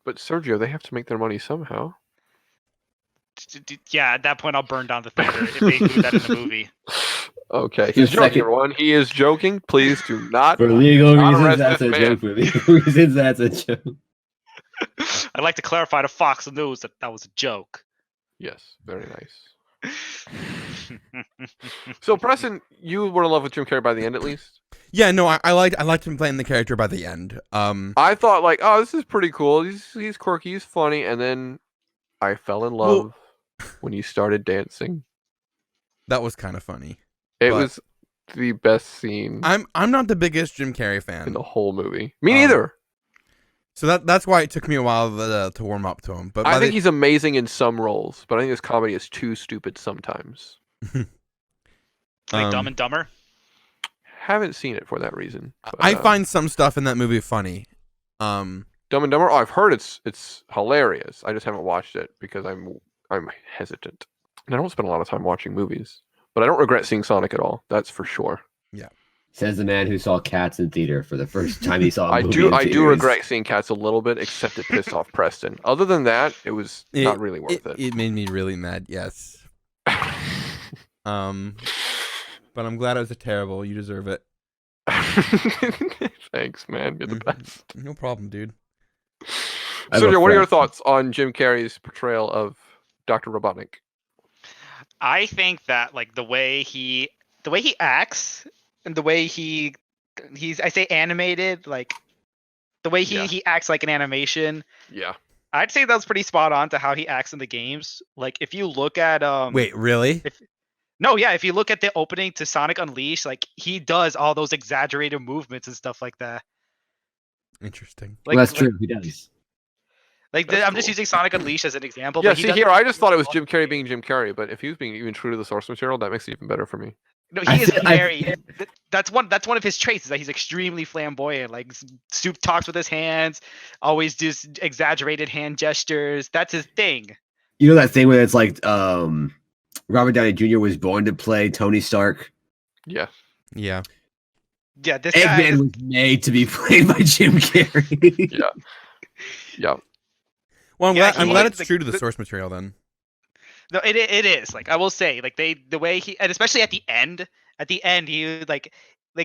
But Sergio, they have to make their money somehow. Yeah, at that point, I'll burn down the theater if they include that in the movie. Okay, For he's a joking, second. everyone. He is joking. Please do not. For legal not reasons, arrest that's a this joke. man. For legal reasons, that's a joke. I'd like to clarify to Fox News that that was a joke. Yes, very nice. So, Preston, you were in love with Jim Carrey by the end, at least. Yeah, no, I liked him playing the character by the end. I thought, like, oh, this is pretty cool. He's quirky, he's funny, and then I fell in love when he started dancing. That was kind of funny. It But- was the best scene I'm not the biggest Jim Carrey in fan, the whole movie. Me neither. so that's why it took me a while to warm up to him. But I think he's amazing in some roles, but I think his comedy is too stupid sometimes. Like Dumb and Dumber. Haven't seen it for that reason. But, I find some stuff in that movie funny. Dumb and Dumber. Oh, I've heard it's hilarious. I just haven't watched it because I'm hesitant, and I don't spend a lot of time watching movies. But I don't regret seeing Sonic at all. That's for sure. Says the man who saw Cats in theater for the first time he saw a I movie do in I do theaters. regret seeing Cats a little bit, except it pissed off Preston. Other than that, it was not really worth it. It made me really mad. Yes. But I'm glad it was a terrible. You deserve it. Thanks, man. You're the best. No problem, dude. I have a Sergio, what are your friend- thoughts on Jim Carrey's portrayal of Dr. Robotnik? I think that like the way he acts and the way he's I say animated, like the way Yeah. he acts like an animation. Yeah. I'd say that's pretty spot on to how he acts in the games. Like if you look at Wait, really? No, yeah, if you look at the opening to Sonic Unleashed, like he does all those exaggerated movements and stuff like that. Interesting. Like, Well, that's true. He does. Like That's I'm just cool. using Sonic Unleashed as an example. Yeah, but he see does- here, I just thought it was Jim Carrey being Jim Carrey, but if he was being even true to the source material, that makes it even better for me. No, I he is feel- I- very. That's one of his traits is that he's extremely flamboyant. Like Soup talks with his hands, always does exaggerated hand gestures. That's his thing. You know that thing where it's like Robert Downey Jr. was born to play Tony Stark. Yeah. Yeah. Yeah, this guy. Eggman was made to be played by Jim Carrey. Yeah. Yeah. Well, I'm Yeah, glad, I'm he- glad it's the- true to the the- source material then. No, it is. Like I will say, like the way he, and especially at the end he like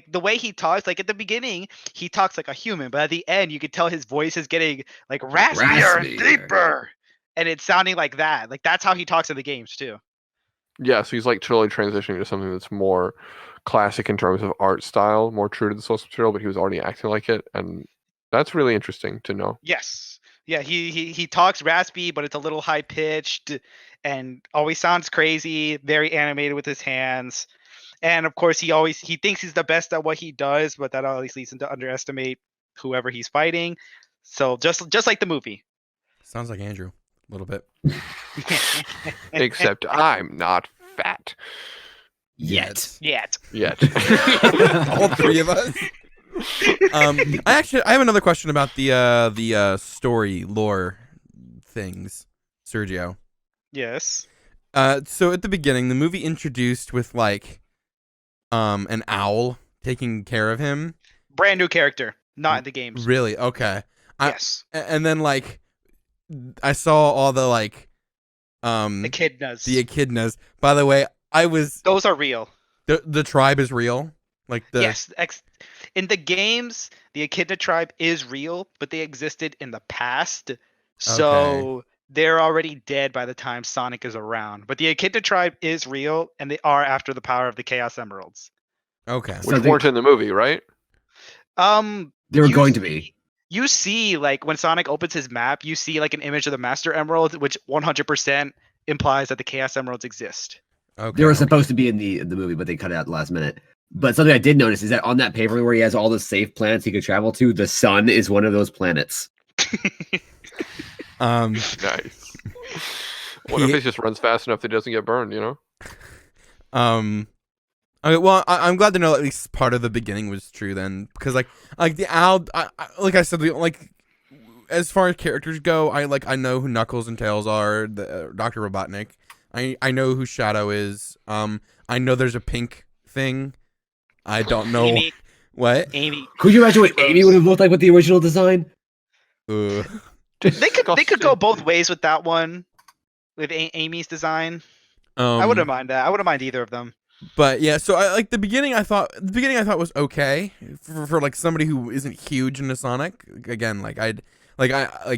the way he talks. Like at the beginning he talks like a human, but at the end you could tell his voice is getting like raspier and Raspier. deeper, and it's sounding like that. Like that's how he talks in the games too. Yeah, so he's like totally transitioning to something that's more classic in terms of art style, more true to the source material, but he was already acting like it, and that's really interesting to know. Yes. Yeah, he talks raspy, but it's a little high pitched and always sounds crazy, very animated with his hands. And of course he thinks he's the best at what he does, but that always leads him to underestimate whoever he's fighting. So just like the movie. Sounds like Andrew a little bit. Except I'm not fat Yet. Yet. yet. All three of us. I have another question about the story lore things, Sergio. Yes. So at the beginning, the movie introduced with like an owl taking care of him. Brand new character, not in the games. Really? Okay. Yes. And then like I saw all the like Echidnas. the echidnas. By the way, Those are real. the tribe is real. Like the Yes. In the games, the Echidna tribe is real, but they existed in the past. So they're already dead by the time Sonic is around. But the Echidna tribe is real, and they are after the power of the Chaos Emeralds. Okay. So Which they- weren't in the movie, right? They were You going to see- be. You see, like when Sonic opens his map, you see like an image of the Master Emerald, which 100% implies that the Chaos Emeralds exist. Okay. They were supposed to be in the movie, but they cut it out at the last minute. But something I did notice is that on that paper where he has all the safe planets he could travel to, the sun is one of those planets. Nice. What if it just runs fast enough that it doesn't get burned, you know? Okay, well, I'm glad to know at least part of the beginning was true then, because like the owl, like I said, like as far as characters go, I know who Knuckles and Tails are, the Dr. Robotnik. I know who Shadow is. I know there's a pink thing. I don't know Amy, what. Amy. Could you imagine what Amy would have looked like with the original design? Ugh. They could go Disgusting. both ways with that one, with Amy's design. I wouldn't mind that. I wouldn't mind either of them. But yeah, so I like the beginning. I thought was okay for like somebody who isn't huge into Sonic. Again,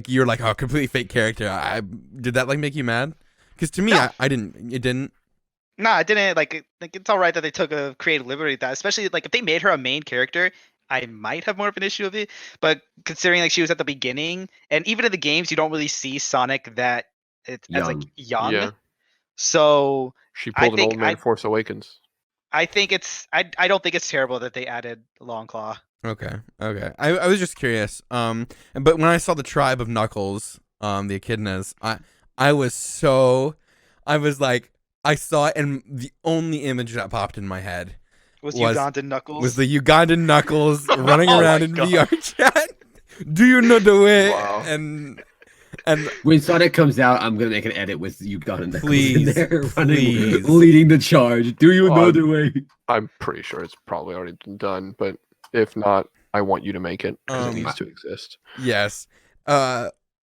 you're like, oh, completely fake character. I did that like make you mad? Because to me, No. I didn't. It didn't. Nah, I didn't like it's all right that they took a creative liberty with that, especially like if they made her a main character, I might have more of an issue with it. But considering like she was at the beginning, and even in the games, you don't really see Sonic that it's as like young. Yeah. So She I pulled an think old man Force Awakens. I think it's I don't think it's terrible that they added Long Claw. Okay. I was just curious. But when I saw the tribe of Knuckles, the echidnas, I was like, I saw it, and the only image that popped in my head Was Ugandan Knuckles? was the Ugandan Knuckles running Oh around my in God. VR chat. Do you know the way? Wow. And When Sonic comes out, I'm gonna make an edit with Ugandan Knuckles in Please, there, running, please. leading the charge. Do you know the way? I'm pretty sure it's probably already been done, but if not, I want you to make it because it needs to exist. yes.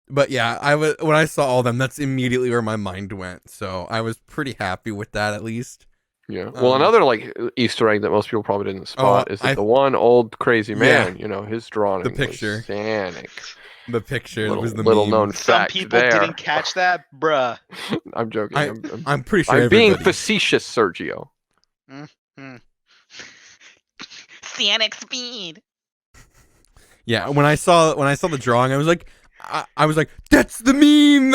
But yeah, when I saw all of them, that's immediately where my mind went. So I was pretty happy with that, at least. Yeah. Well, another like Easter egg that most people probably didn't spot is that the one old crazy man, his drawing, The picture. was Sonic. The picture Little, was the little meme. known Some fact people there. didn't catch that, bruh. I'm joking. I'm pretty sure I'm being everybody- facetious, Sergio. Sonic speed. Yeah, when I saw the drawing, I was like, that's the meme.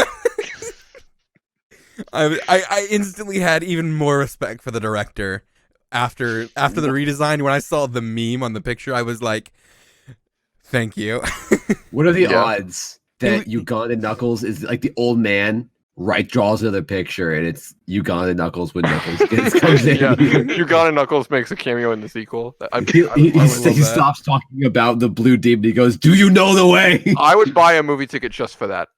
I instantly had even more respect for the director after the redesign. When I saw the meme on the picture, I was like, thank you. What are the Yeah. odds that Ugandan Knuckles is like the old man? Right, draws another picture, and it's Ugandan Knuckles when Knuckles comes in. Yeah, Ugandan Knuckles makes a cameo in the sequel. He would love that. stops talking about the blue demon. He goes, "Do you know the way?" I would buy a movie ticket just for that.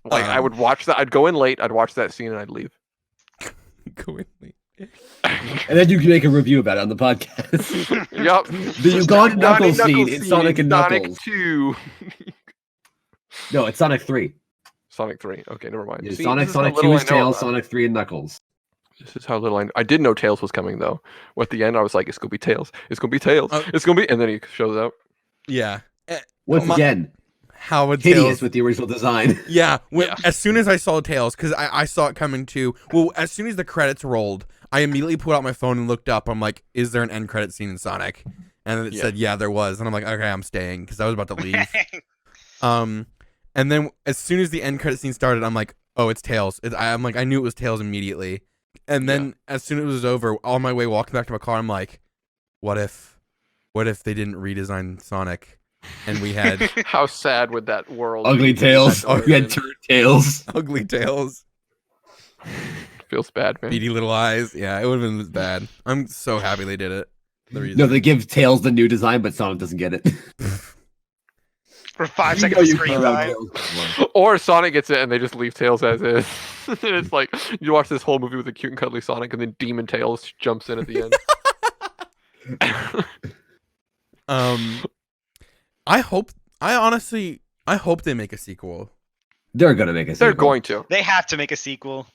Like I would watch that. I'd go in late. I'd watch that scene and I'd leave. And then you can make a review about it on the podcast. Yep. The Ugandan Knuckles scene in Sonic and Sonic Knuckles. 2. No, it's Sonic 3. Sonic 3. Okay, never mind. Yeah, See, Sonic this is how 2 little is I know Tails, about- Sonic 3 and Knuckles. This is how little I did know Tails was coming though. At the end, I was like, "It's gonna be Tails. It's gonna be Tails. Oh. It's gonna be," and then he shows up. Yeah. Once again, How would hideous Tails? with the original design. Yeah, Yeah. As soon as I saw Tails, because I saw it coming too. Well, as soon as the credits rolled, I immediately pulled out my phone and looked up. I'm like, is there an end credit scene in Sonic? And it said, yeah, there was. And I'm like, okay, I'm staying because I was about to leave. And then as soon as the end credit scene started, I'm like, oh, it's Tails. I'm like, I knew it was Tails immediately. And then as soon as it was over, on my way walking back to my car, I'm like, what if they didn't redesign Sonic and we had How sad would that world? Ugly be? Tails. That We had origin. turd Tails. ugly Tails? Feels bad, man. Beady little eyes. Yeah, it would have been bad. I'm so happy they did it. No, they give Tails the new design, but Sonic doesn't get it. For 5 You seconds know of you screen found out time. Tails got one. Or Sonic gets it and they just leave Tails as is. And it's like you watch this whole movie with a cute and cuddly Sonic, and then Demon Tails jumps in at the end. I honestly hope they make a sequel. They're gonna make a sequel. They're going to. They have to make a sequel.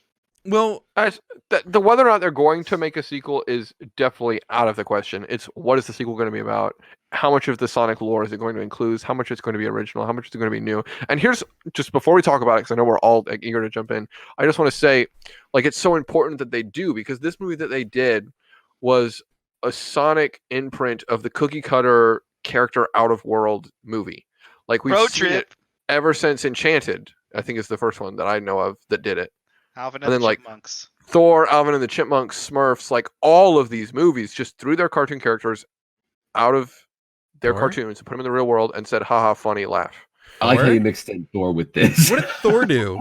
Well, The whether or not they're going to make a sequel is definitely out of the question. It's what is the sequel going to be about? How much of the Sonic lore is it going to include? How much it's going to be original? How much is it going to be new? And here's just before we talk about it, because I know we're all eager to jump in. I just want to say, like, it's so important that they do, because this movie that they did was a Sonic imprint of the cookie cutter character out of world movie. Like we've Road seen trip. it ever since Enchanted. I think it's the first one that I know of that did it. Alvin And and then, the like, Chipmunks. Thor, Alvin and the Chipmunks, Smurfs, like all of these movies just threw their cartoon characters out of their Thor? cartoons and put them in the real world and said, haha, funny, laugh. I like how Thor? you mixed in Thor with this. what did Thor do?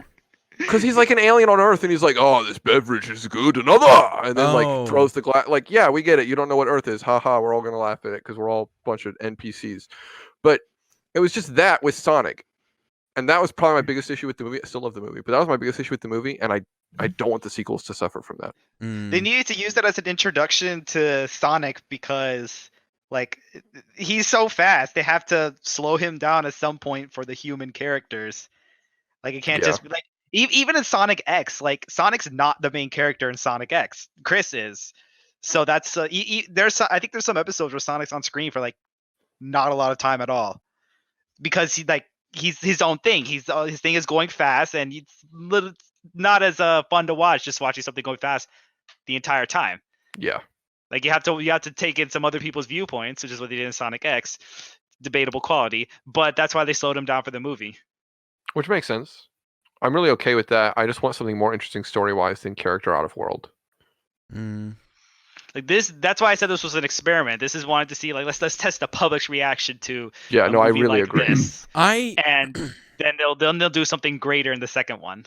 Because he's like an alien on Earth and he's like, oh, this beverage is good, another. And then Oh. like throws the glass. Like, yeah, we get it. You don't know what Earth is. Haha, we're all going to laugh at it because we're all a bunch of NPCs. But it was just that with Sonic. And that was probably my biggest issue with the movie. I still love the movie, but that was my biggest issue with the movie. And I don't want the sequels to suffer from that. Mm. They needed to use that as an introduction to Sonic because Like he's so fast, they have to slow him down at some point for the human characters. Like it can't Yeah. just be like even in Sonic X, like Sonic's not the main character in Sonic X. Chris is. So that's I think there's some episodes where Sonic's on screen for like not a lot of time at all because he's his own thing. His thing is going fast, and it's not as fun to watch just watching something going fast the entire time. Yeah. Like you have to take in some other people's viewpoints, which is what they did in Sonic X. Debatable quality, but that's why they slowed him down for the movie. Which makes sense. I'm really okay with that. I just want something more interesting story-wise than character out of world. Like this, that's why I said this was an experiment. This is wanted to see like let's test the public's reaction to Yeah, a no, I movie really like agree. this. I And then they'll do something greater in the second one.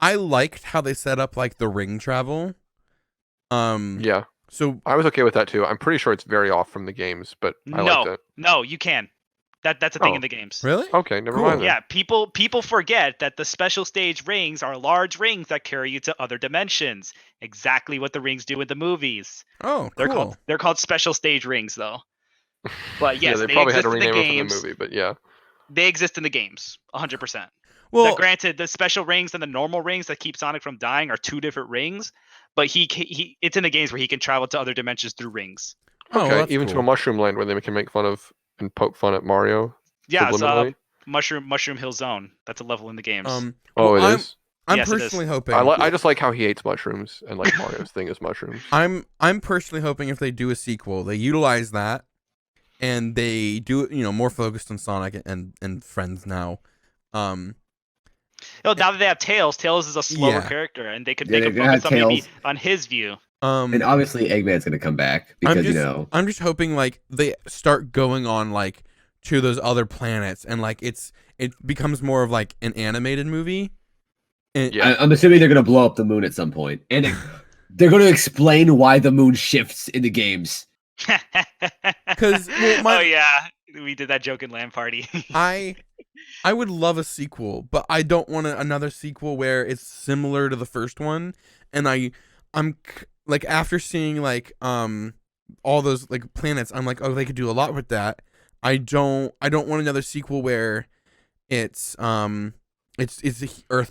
I liked how they set up like the ring travel. Yeah, So I was okay with that too. I'm pretty sure it's very off from the games, but I liked it. No, you can. That's a thing Oh. in the games. really? Okay, never Cool. mind then. Yeah, people forget that the special stage rings are large rings that carry you to other dimensions. Exactly what the rings do in the movies. Oh, They're cool. called special stage rings though. But yes, yeah, they they probably had exist to in the rename it for games. the movie, but yeah. They exist in the games, 100%. Well, Granted, the special rings and the normal rings that keep Sonic from dying are two different rings, but he it's in the games where he can travel to other dimensions through rings. oh, Okay, that's even to cool. a Mushroom Land where they can make fun of and poke fun at Mario. Yeah, so, Subliminally? Mushroom Hill Zone. That's a level in the games. Oh, well, it is. I'm Yes, it is. personally hoping. I just like how he hates mushrooms and like Mario's thing is mushrooms. I'm personally hoping if they do a sequel, they utilize that, and they do it, more focused on Sonic and friends now. Now that they have Tails is a slower Yeah. character, and they could Yeah, make a they're gonna focus have on maybe Tails. on his view. And obviously, Eggman's gonna come back because I'm just hoping like they start going on like to those other planets, and like it becomes more of like an animated movie. And Yeah. I'm assuming they're gonna blow up the moon at some point, and they're gonna explain why the moon shifts in the games. because Oh yeah, we did that joke in Land Party. I would love a sequel, but I don't want another sequel where it's similar to the first one. And I'm like after seeing like all those like planets, I'm like, oh, they could do a lot with that. I don't want another sequel where it's Earth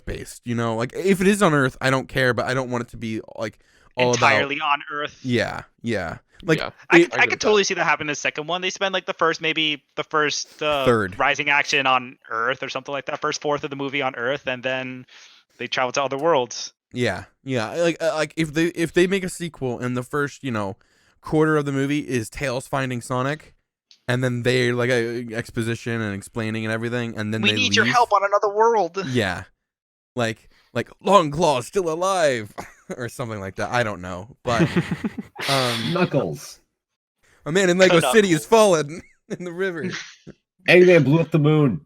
based. Like if it is on Earth, I don't care, but I don't want it to be like all entirely about, on Earth. yeah. Like Yeah. I agree could with totally see that happen in the second one. They spend like the first Third. rising action on Earth or something like that. First fourth of the movie on Earth, and then they travel to other worlds. Yeah. Like if they make a sequel and the first quarter of the movie is Tails finding Sonic, and then they like exposition and explaining and everything, and then We they need your leave. help on another world. Yeah, like Long Claw's still alive or something like that. I don't know, but Knuckles. a man in Lego Knuckles. City has fallen in the river. Eggman blew up the moon,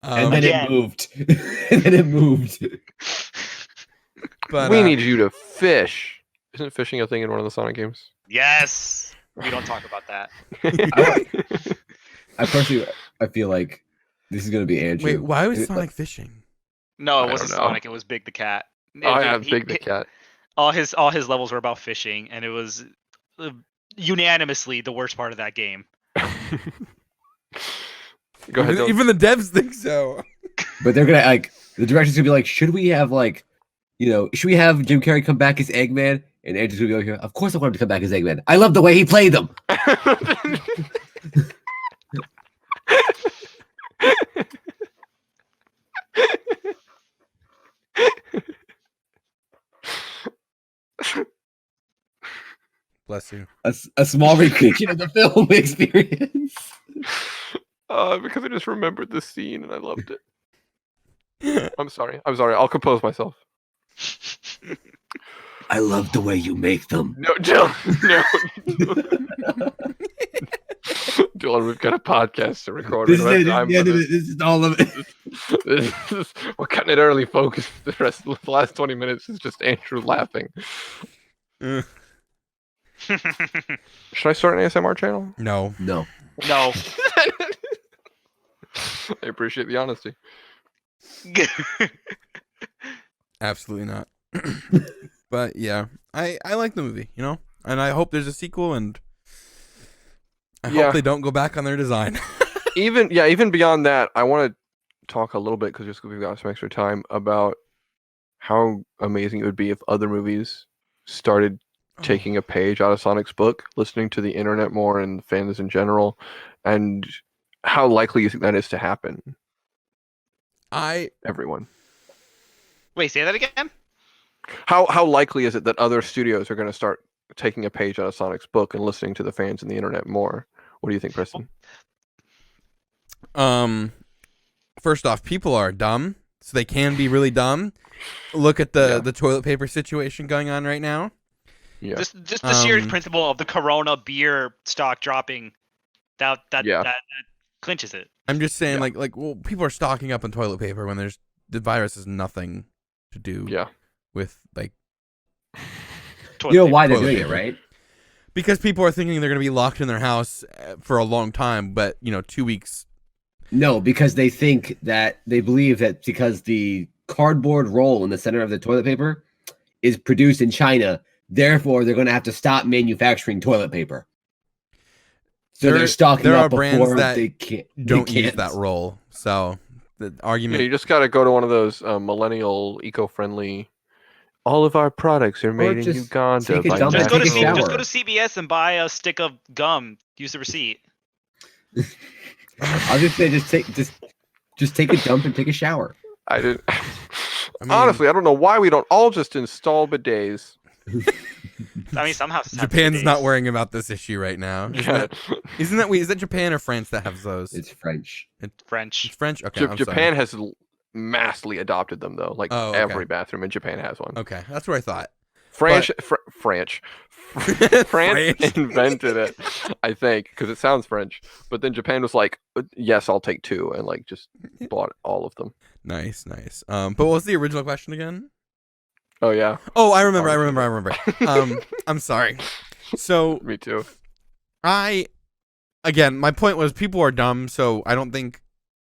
and then Again. it moved. And then it moved. But we need you to fish. Isn't fishing a thing in one of the Sonic games? Yes. We don't talk about that. I personally, I feel like this is gonna be Andrew. wait, why was It- Sonic fishing? No, I it wasn't don't know. Sonic. It was Big the Cat. Oh yeah, Big the Cat. All his levels were about fishing, and it was unanimously the worst part of that game. Go ahead. Dylan. Even the devs think so. But they're gonna the director's gonna be like, should we have should we have Jim Carrey come back as Eggman? And Andrew's gonna be like, of course I want him to come back as Eggman. I love the way he played them. Bless you. A small recreation of the film experience. Because I just remembered the scene and I loved it. I'm sorry. I'll compose myself. I love the way you make them. No, Dylan. No. Dylan, we've got a podcast to record. This We don't is, have time for this. this is all of it. We're cutting it early, folks. The rest of the last 20 minutes is just Andrew laughing. Should I start an ASMR channel? No. No. No. I appreciate the honesty. Absolutely not. But yeah, I like the movie, and I hope there's a sequel, and I Yeah. hope they don't go back on their design. Even beyond that, I want to talk a little bit because we've got some extra time about how amazing it would be if other movies started taking a page out of Sonic's book, listening to the internet more and fans in general, and how likely you think that is to happen? Everyone. Wait, say that again? How likely is it that other studios are going to start taking a page out of Sonic's book and listening to the fans in the internet more? What do you think, Preston? First off, people are dumb, so they can be really dumb. Look at the toilet paper situation going on right now. Yeah. Just the sheer principle of the Corona beer stock dropping, that clinches it. I'm just saying, well, people are stocking up on toilet paper when the virus has nothing to do with like. You know why they're doing it, right? Because people are thinking they're going to be locked in their house for a long time, but 2 weeks. No, because they believe that because the cardboard roll in the center of the toilet paper is produced in China, therefore they're going to have to stop manufacturing toilet paper. So they're stocking up before they can't. Don't use that roll. So the argument. Yeah, you just got to go to one of those millennial eco-friendly. All of our products are made in Uganda. Just go to CVS and buy a stick of gum. Use the receipt. I'll just say, just take a dump and take a shower. Honestly, I don't know why we don't all just install bidets. Some houses have Japan's bidets. not worrying about this issue right now. Is that Japan or France that has those? It's French. It's French. It's French. Okay. Japan has massively adopted them though. Every bathroom in Japan has one. Okay, that's what I thought. France invented it, I think, because it sounds French. But then Japan was like, "Yes, I'll take two," and just bought all of them. Nice. But what was the original question again? Oh yeah. Oh, I remember. I'm sorry. So me too. Again, my point was people are dumb, so I don't think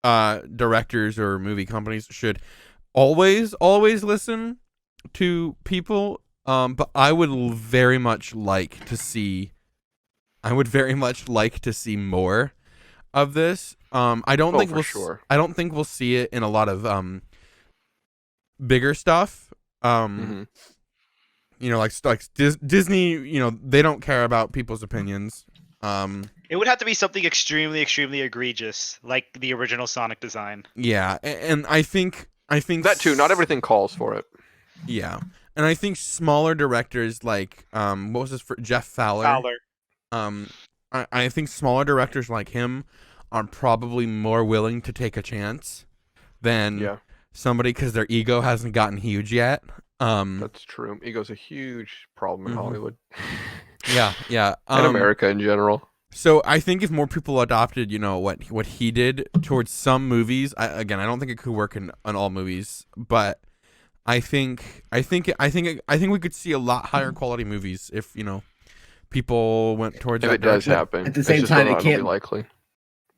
directors or movie companies should always listen to people. But I would very much like to see more of this. I don't think I don't think we'll see it in a lot of bigger stuff. Like Disney, they don't care about people's opinions. It would have to be something extremely, extremely egregious, like the original Sonic design. Yeah, and I think that too. Not everything calls for it. Yeah, and I think smaller directors like what was this for Jeff Fowler? I think smaller directors like him are probably more willing to take a chance than somebody because their ego hasn't gotten huge yet. That's true. Ego's a huge problem in Hollywood. Yeah. And America in general. So I think if more people adopted, what he did towards some movies, I don't think it could work in all movies, but I think we could see a lot higher quality movies if people went towards. If that it does direction. happen, at the same time, it can't be likely.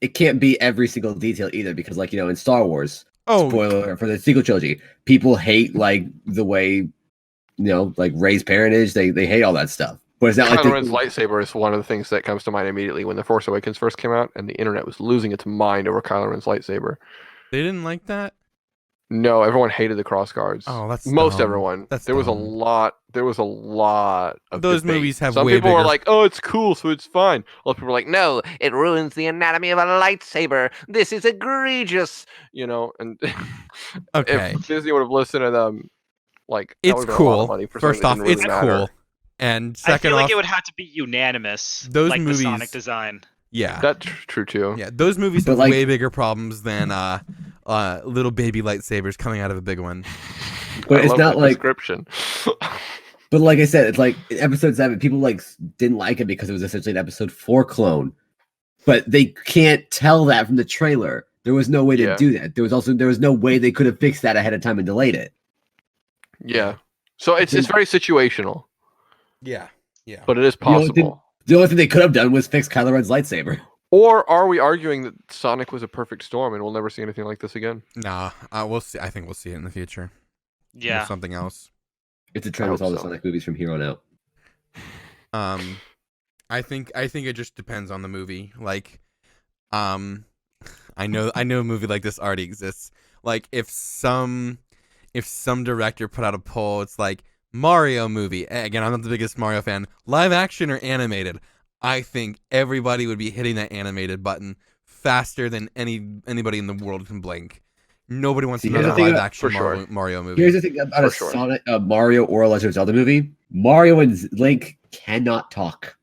It can't be every single detail either, because in Star Wars, spoiler for the sequel trilogy, people hate the way Rey's parentage. They hate all that stuff. But it's not Kylo Ren's lightsaber is one of the things that comes to mind immediately when The Force Awakens first came out, and the internet was losing its mind over Kylo Ren's lightsaber. They didn't like that. No, everyone hated the cross guards. Oh, that's most dumb. everyone. That's there was a dumb. lot. There was a lot of those debate. movies have. Some way people bigger... were like, "Oh, it's cool, so it's fine." Other people were like, "No, it ruins the anatomy of a lightsaber. This is egregious." And okay, if Disney would have listened to them, it's cool. First off, really it's matter. Cool. And second I feel off, like it would have to be unanimous. Those movies, the Sonic design. Yeah, that's true too. Yeah, those movies have way bigger problems than little baby lightsabers coming out of a big one. But it's not like description. But like I said, it's like episode 7. People didn't like it because it was essentially an episode 4 clone. But they can't tell that from the trailer. There was no way to do that. There was no way they could have fixed that ahead of time and delayed it. Yeah. So it's very situational. Yeah. But it is possible. The only thing they could have done was fix Kylo Ren's lightsaber. Or are we arguing that Sonic was a perfect storm and we'll never see anything like this again? Nah, we'll see. I think we'll see it in the future. Yeah. Or something else. It's a trend with all the Sonic movies from here on out. I think it just depends on the movie. Like, I know a movie like this already exists. Like, if some director put out a poll, it's like Mario movie. Again, I'm not the biggest Mario fan. Live action or animated? I think everybody would be hitting that animated button faster than anybody in the world can blink. Nobody wants See, here's another the thing live action for sure. Mario movie. Here's the thing about For a sure. Sonic, Mario or a Legend of Zelda movie: Mario and Link cannot talk.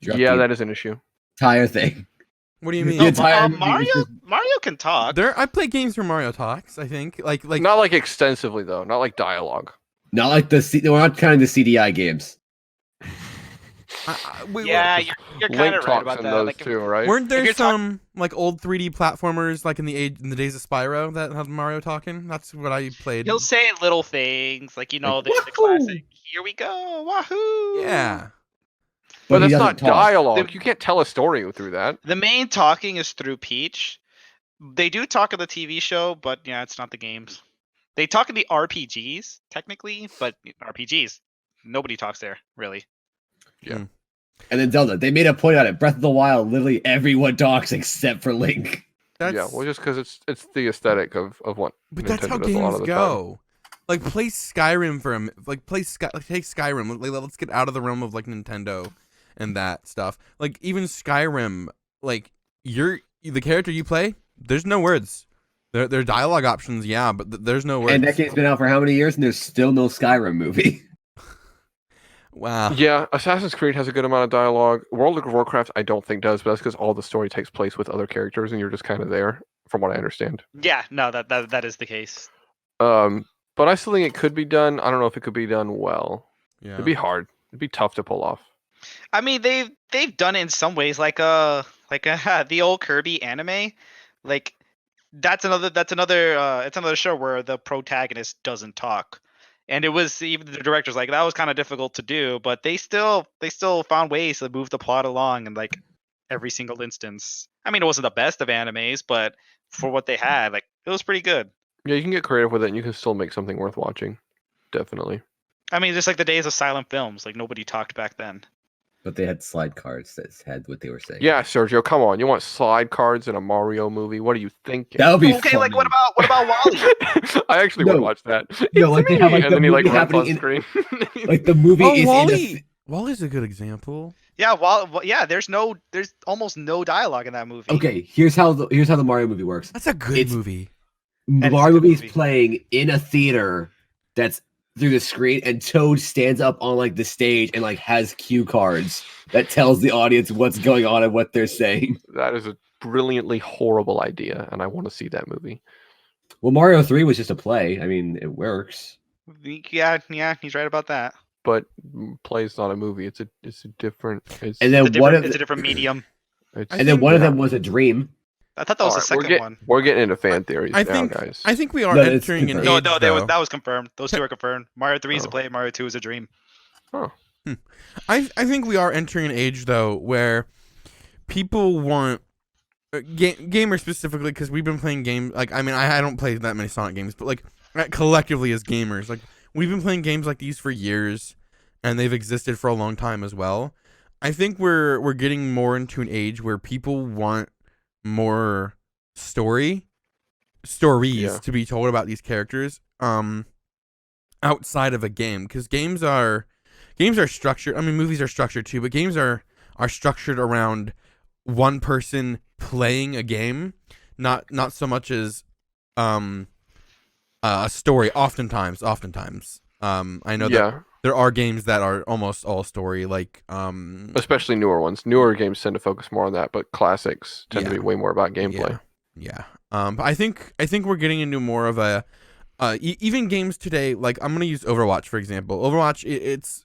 Throughout Yeah, the that is an issue. entire thing. What do you The mean? No, entire movie Mario is just- Mario can talk. I play games where Mario talks. I think like Not like extensively though. Not like dialogue. Not like we're not counting the CDI games. Yeah, you're kind Link of right talks about in that. those Like, too, right? weren't there you're some like old 3D platformers like in the days of Spyro that had Mario talking? That's what I played. he'll say little things like, Like, the "Wahoo!" classic. Here we go, wahoo! Yeah. But he that's doesn't not talk. dialogue. You can't tell a story through that. The main talking is through Peach. They do talk in the TV show, but yeah, it's not the games. They talk in the RPGs technically, but RPGs, nobody talks there really. Yeah. And then Zelda, they made a point on it. Breath of the Wild, literally everyone talks except for Link. That's, Yeah, well, just because it's the aesthetic of what. but that's Nintendo how does a lot games of the time. go. Like play Skyrim for a like take Skyrim. Like, let's get out of the realm of like Nintendo and that stuff. Like even Skyrim, like the character you play, there's no words. There are dialogue options, yeah, but there's no words. And that game's been out for how many years, and there's still no Skyrim movie. Wow. Yeah, Assassin's Creed has a good amount of dialogue. World of Warcraft, I don't think does, but that's because all the story takes place with other characters, and you're just kind of there, from what I understand. Yeah, no, that is the case. But I still think it could be done. I don't know if it could be done well. Yeah. It'd be hard. It'd be tough to pull off. I mean, they've done it in some ways, like the old Kirby anime, like it's another show where the protagonist doesn't talk, and it was even the director's like that was kind of difficult to do, but they still found ways to move the plot along in like every single instance. I mean, it wasn't the best of animes, but for what they had, like it was pretty good. Yeah, you can get creative with it, and you can still make something worth watching. Definitely. I mean, just like the days of silent films, like nobody talked back then. But they had slide cards that had what they were saying. Yeah, Sergio, come on. You want slide cards in a Mario movie? What are you thinking? That would be Okay, funny. like what about Wally? I actually No. would watch that. No, like It's they have, me! like, And the then he like movie runs on happening in- screen. Like the movie Oh, is Wally. Wally's a good example. Yeah, there's almost no dialogue in that movie. Okay, here's how the Mario movie works. That's a good It's- movie. The it's a Mario good movie is movie. playing in a theater that's through the screen, and Toad stands up on like the stage and like has cue cards that tells the audience what's going on and what they're saying. That is a brilliantly horrible idea, and I want to see that movie. Well, Mario 3 was just a play. I mean, it works. Yeah, he's right about that. But play's not a movie. It's a different. It's, And then one of It's a different medium. it's, and then one of them was a dream. I thought that was the Alright, second one. We're getting into fan theories I now, think guys. I think we are No, it's entering an confirmed. age. No, though. that was confirmed. Those two are confirmed. Mario 3 is a Oh. play. Mario 2 is a dream. I think we are entering an age though where people want gamers specifically, because we've been playing games. Like, I mean, I don't play that many Sonic games, but like collectively as gamers, like we've been playing games like these for years, and they've existed for a long time as well. I think we're getting more into an age where people want more stories Yeah. to be told about these characters outside of a game, because games are structured. I mean, movies are structured too, but games are structured around one person playing a game, not so much as a story. Oftentimes, I know that yeah, there are games that are almost all story, like especially newer ones. Newer games tend to focus more on that, but classics tend to Yeah. be way more about gameplay. Yeah. But I think we're getting into more of a even games today. Like, I'm gonna use Overwatch for example. Overwatch, it's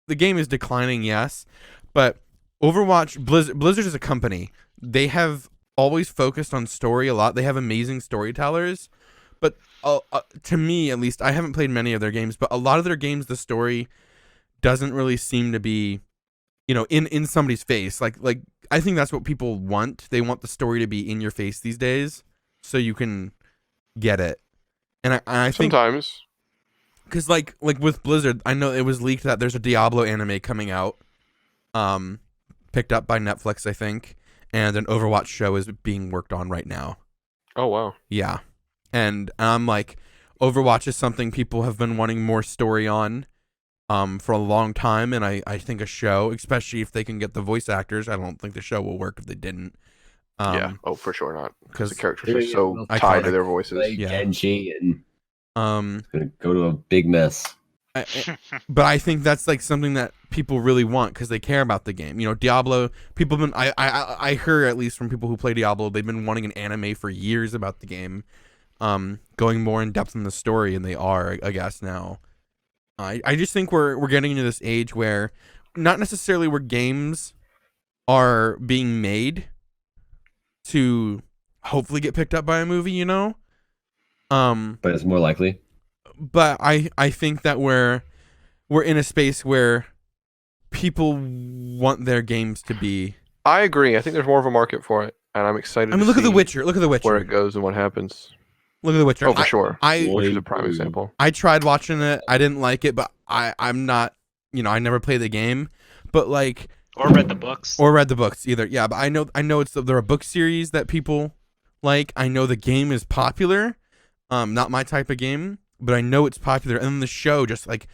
the game is declining, yes, but Overwatch, Blizzard is a company. They have always focused on story a lot. They have amazing storytellers, but to me at least, I haven't played many of their games, but a lot of their games, the story doesn't really seem to be, in somebody's face. Like I think that's what people want. They want the story to be in your face these days, so you can get it. And I think, Sometimes. because like with Blizzard, I know it was leaked that there's a Diablo anime coming out, picked up by Netflix, I think, and an Overwatch show is being worked on right now. Oh wow. Yeah, and I'm like, Overwatch is something people have been wanting more story on, for a long time, and I think a show, especially if they can get the voice actors, I don't think the show will work if they didn't. Yeah. Oh, for sure not. Because the 'cause characters are Yeah, so well, tied to iconic. their voices. Like Yeah. Genji, and Um, it's gonna go to a big mess. but I think that's like something that people really want because they care about the game. You know, Diablo. People have been. I heard, at least from people who play Diablo, they've been wanting an anime for years about the game, going more in depth in the story, and they are, I guess, now. I just think we're getting into this age where, not necessarily where games are being made to hopefully get picked up by a movie, you know. But it's more likely. But I think that we're in a space where people want their games to be. I agree. I think there's more of a market for it, and I'm excited. I mean, to look at The see Witcher. Look at The Witcher. where it goes and what happens. Look at The Witcher. Oh, for sure. Which is a prime Boy. example. I tried watching it. I didn't like it, but I'm not. You know, I never played the game, but like, Or read the books. or read the books either. Yeah, but I know they're a book series that people like. I know the game is popular. Not my type of game, but I know it's popular. And then the show, just like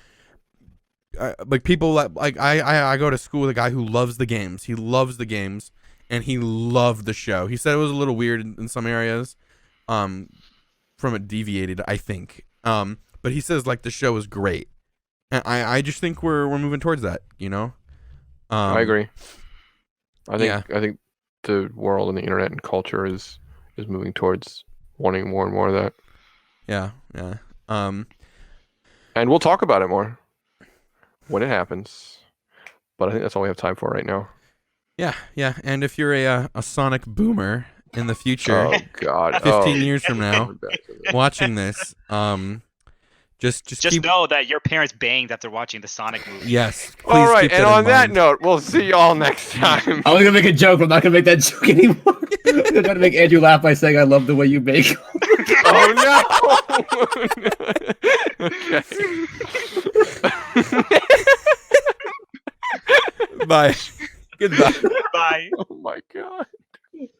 people like I go to school with a guy who loves the games. He loves the games, and he loved the show. He said it was a little weird in some areas, from it deviated, I think. But he says like the show is great, and I just think we're moving towards that. You know. I agree. I think yeah. I think the world and the internet and culture is moving towards wanting more and more of that. Yeah. Yeah. And we'll talk about it more when it happens. But I think that's all we have time for right now. Yeah. Yeah. And if you're a Sonic boomer in the future, Oh God. 15 years from now, We're back to this. watching this, just Just know that your parents banged after watching the Sonic movie. yes. Please All right, keep and that in on that mind. note, we'll see y'all next time. I was gonna make a joke, but I'm not gonna make that joke anymore. I'm gonna try to make Andrew laugh by saying I love the way you make. Oh no! Okay. Bye. Goodbye. Bye. Oh my God.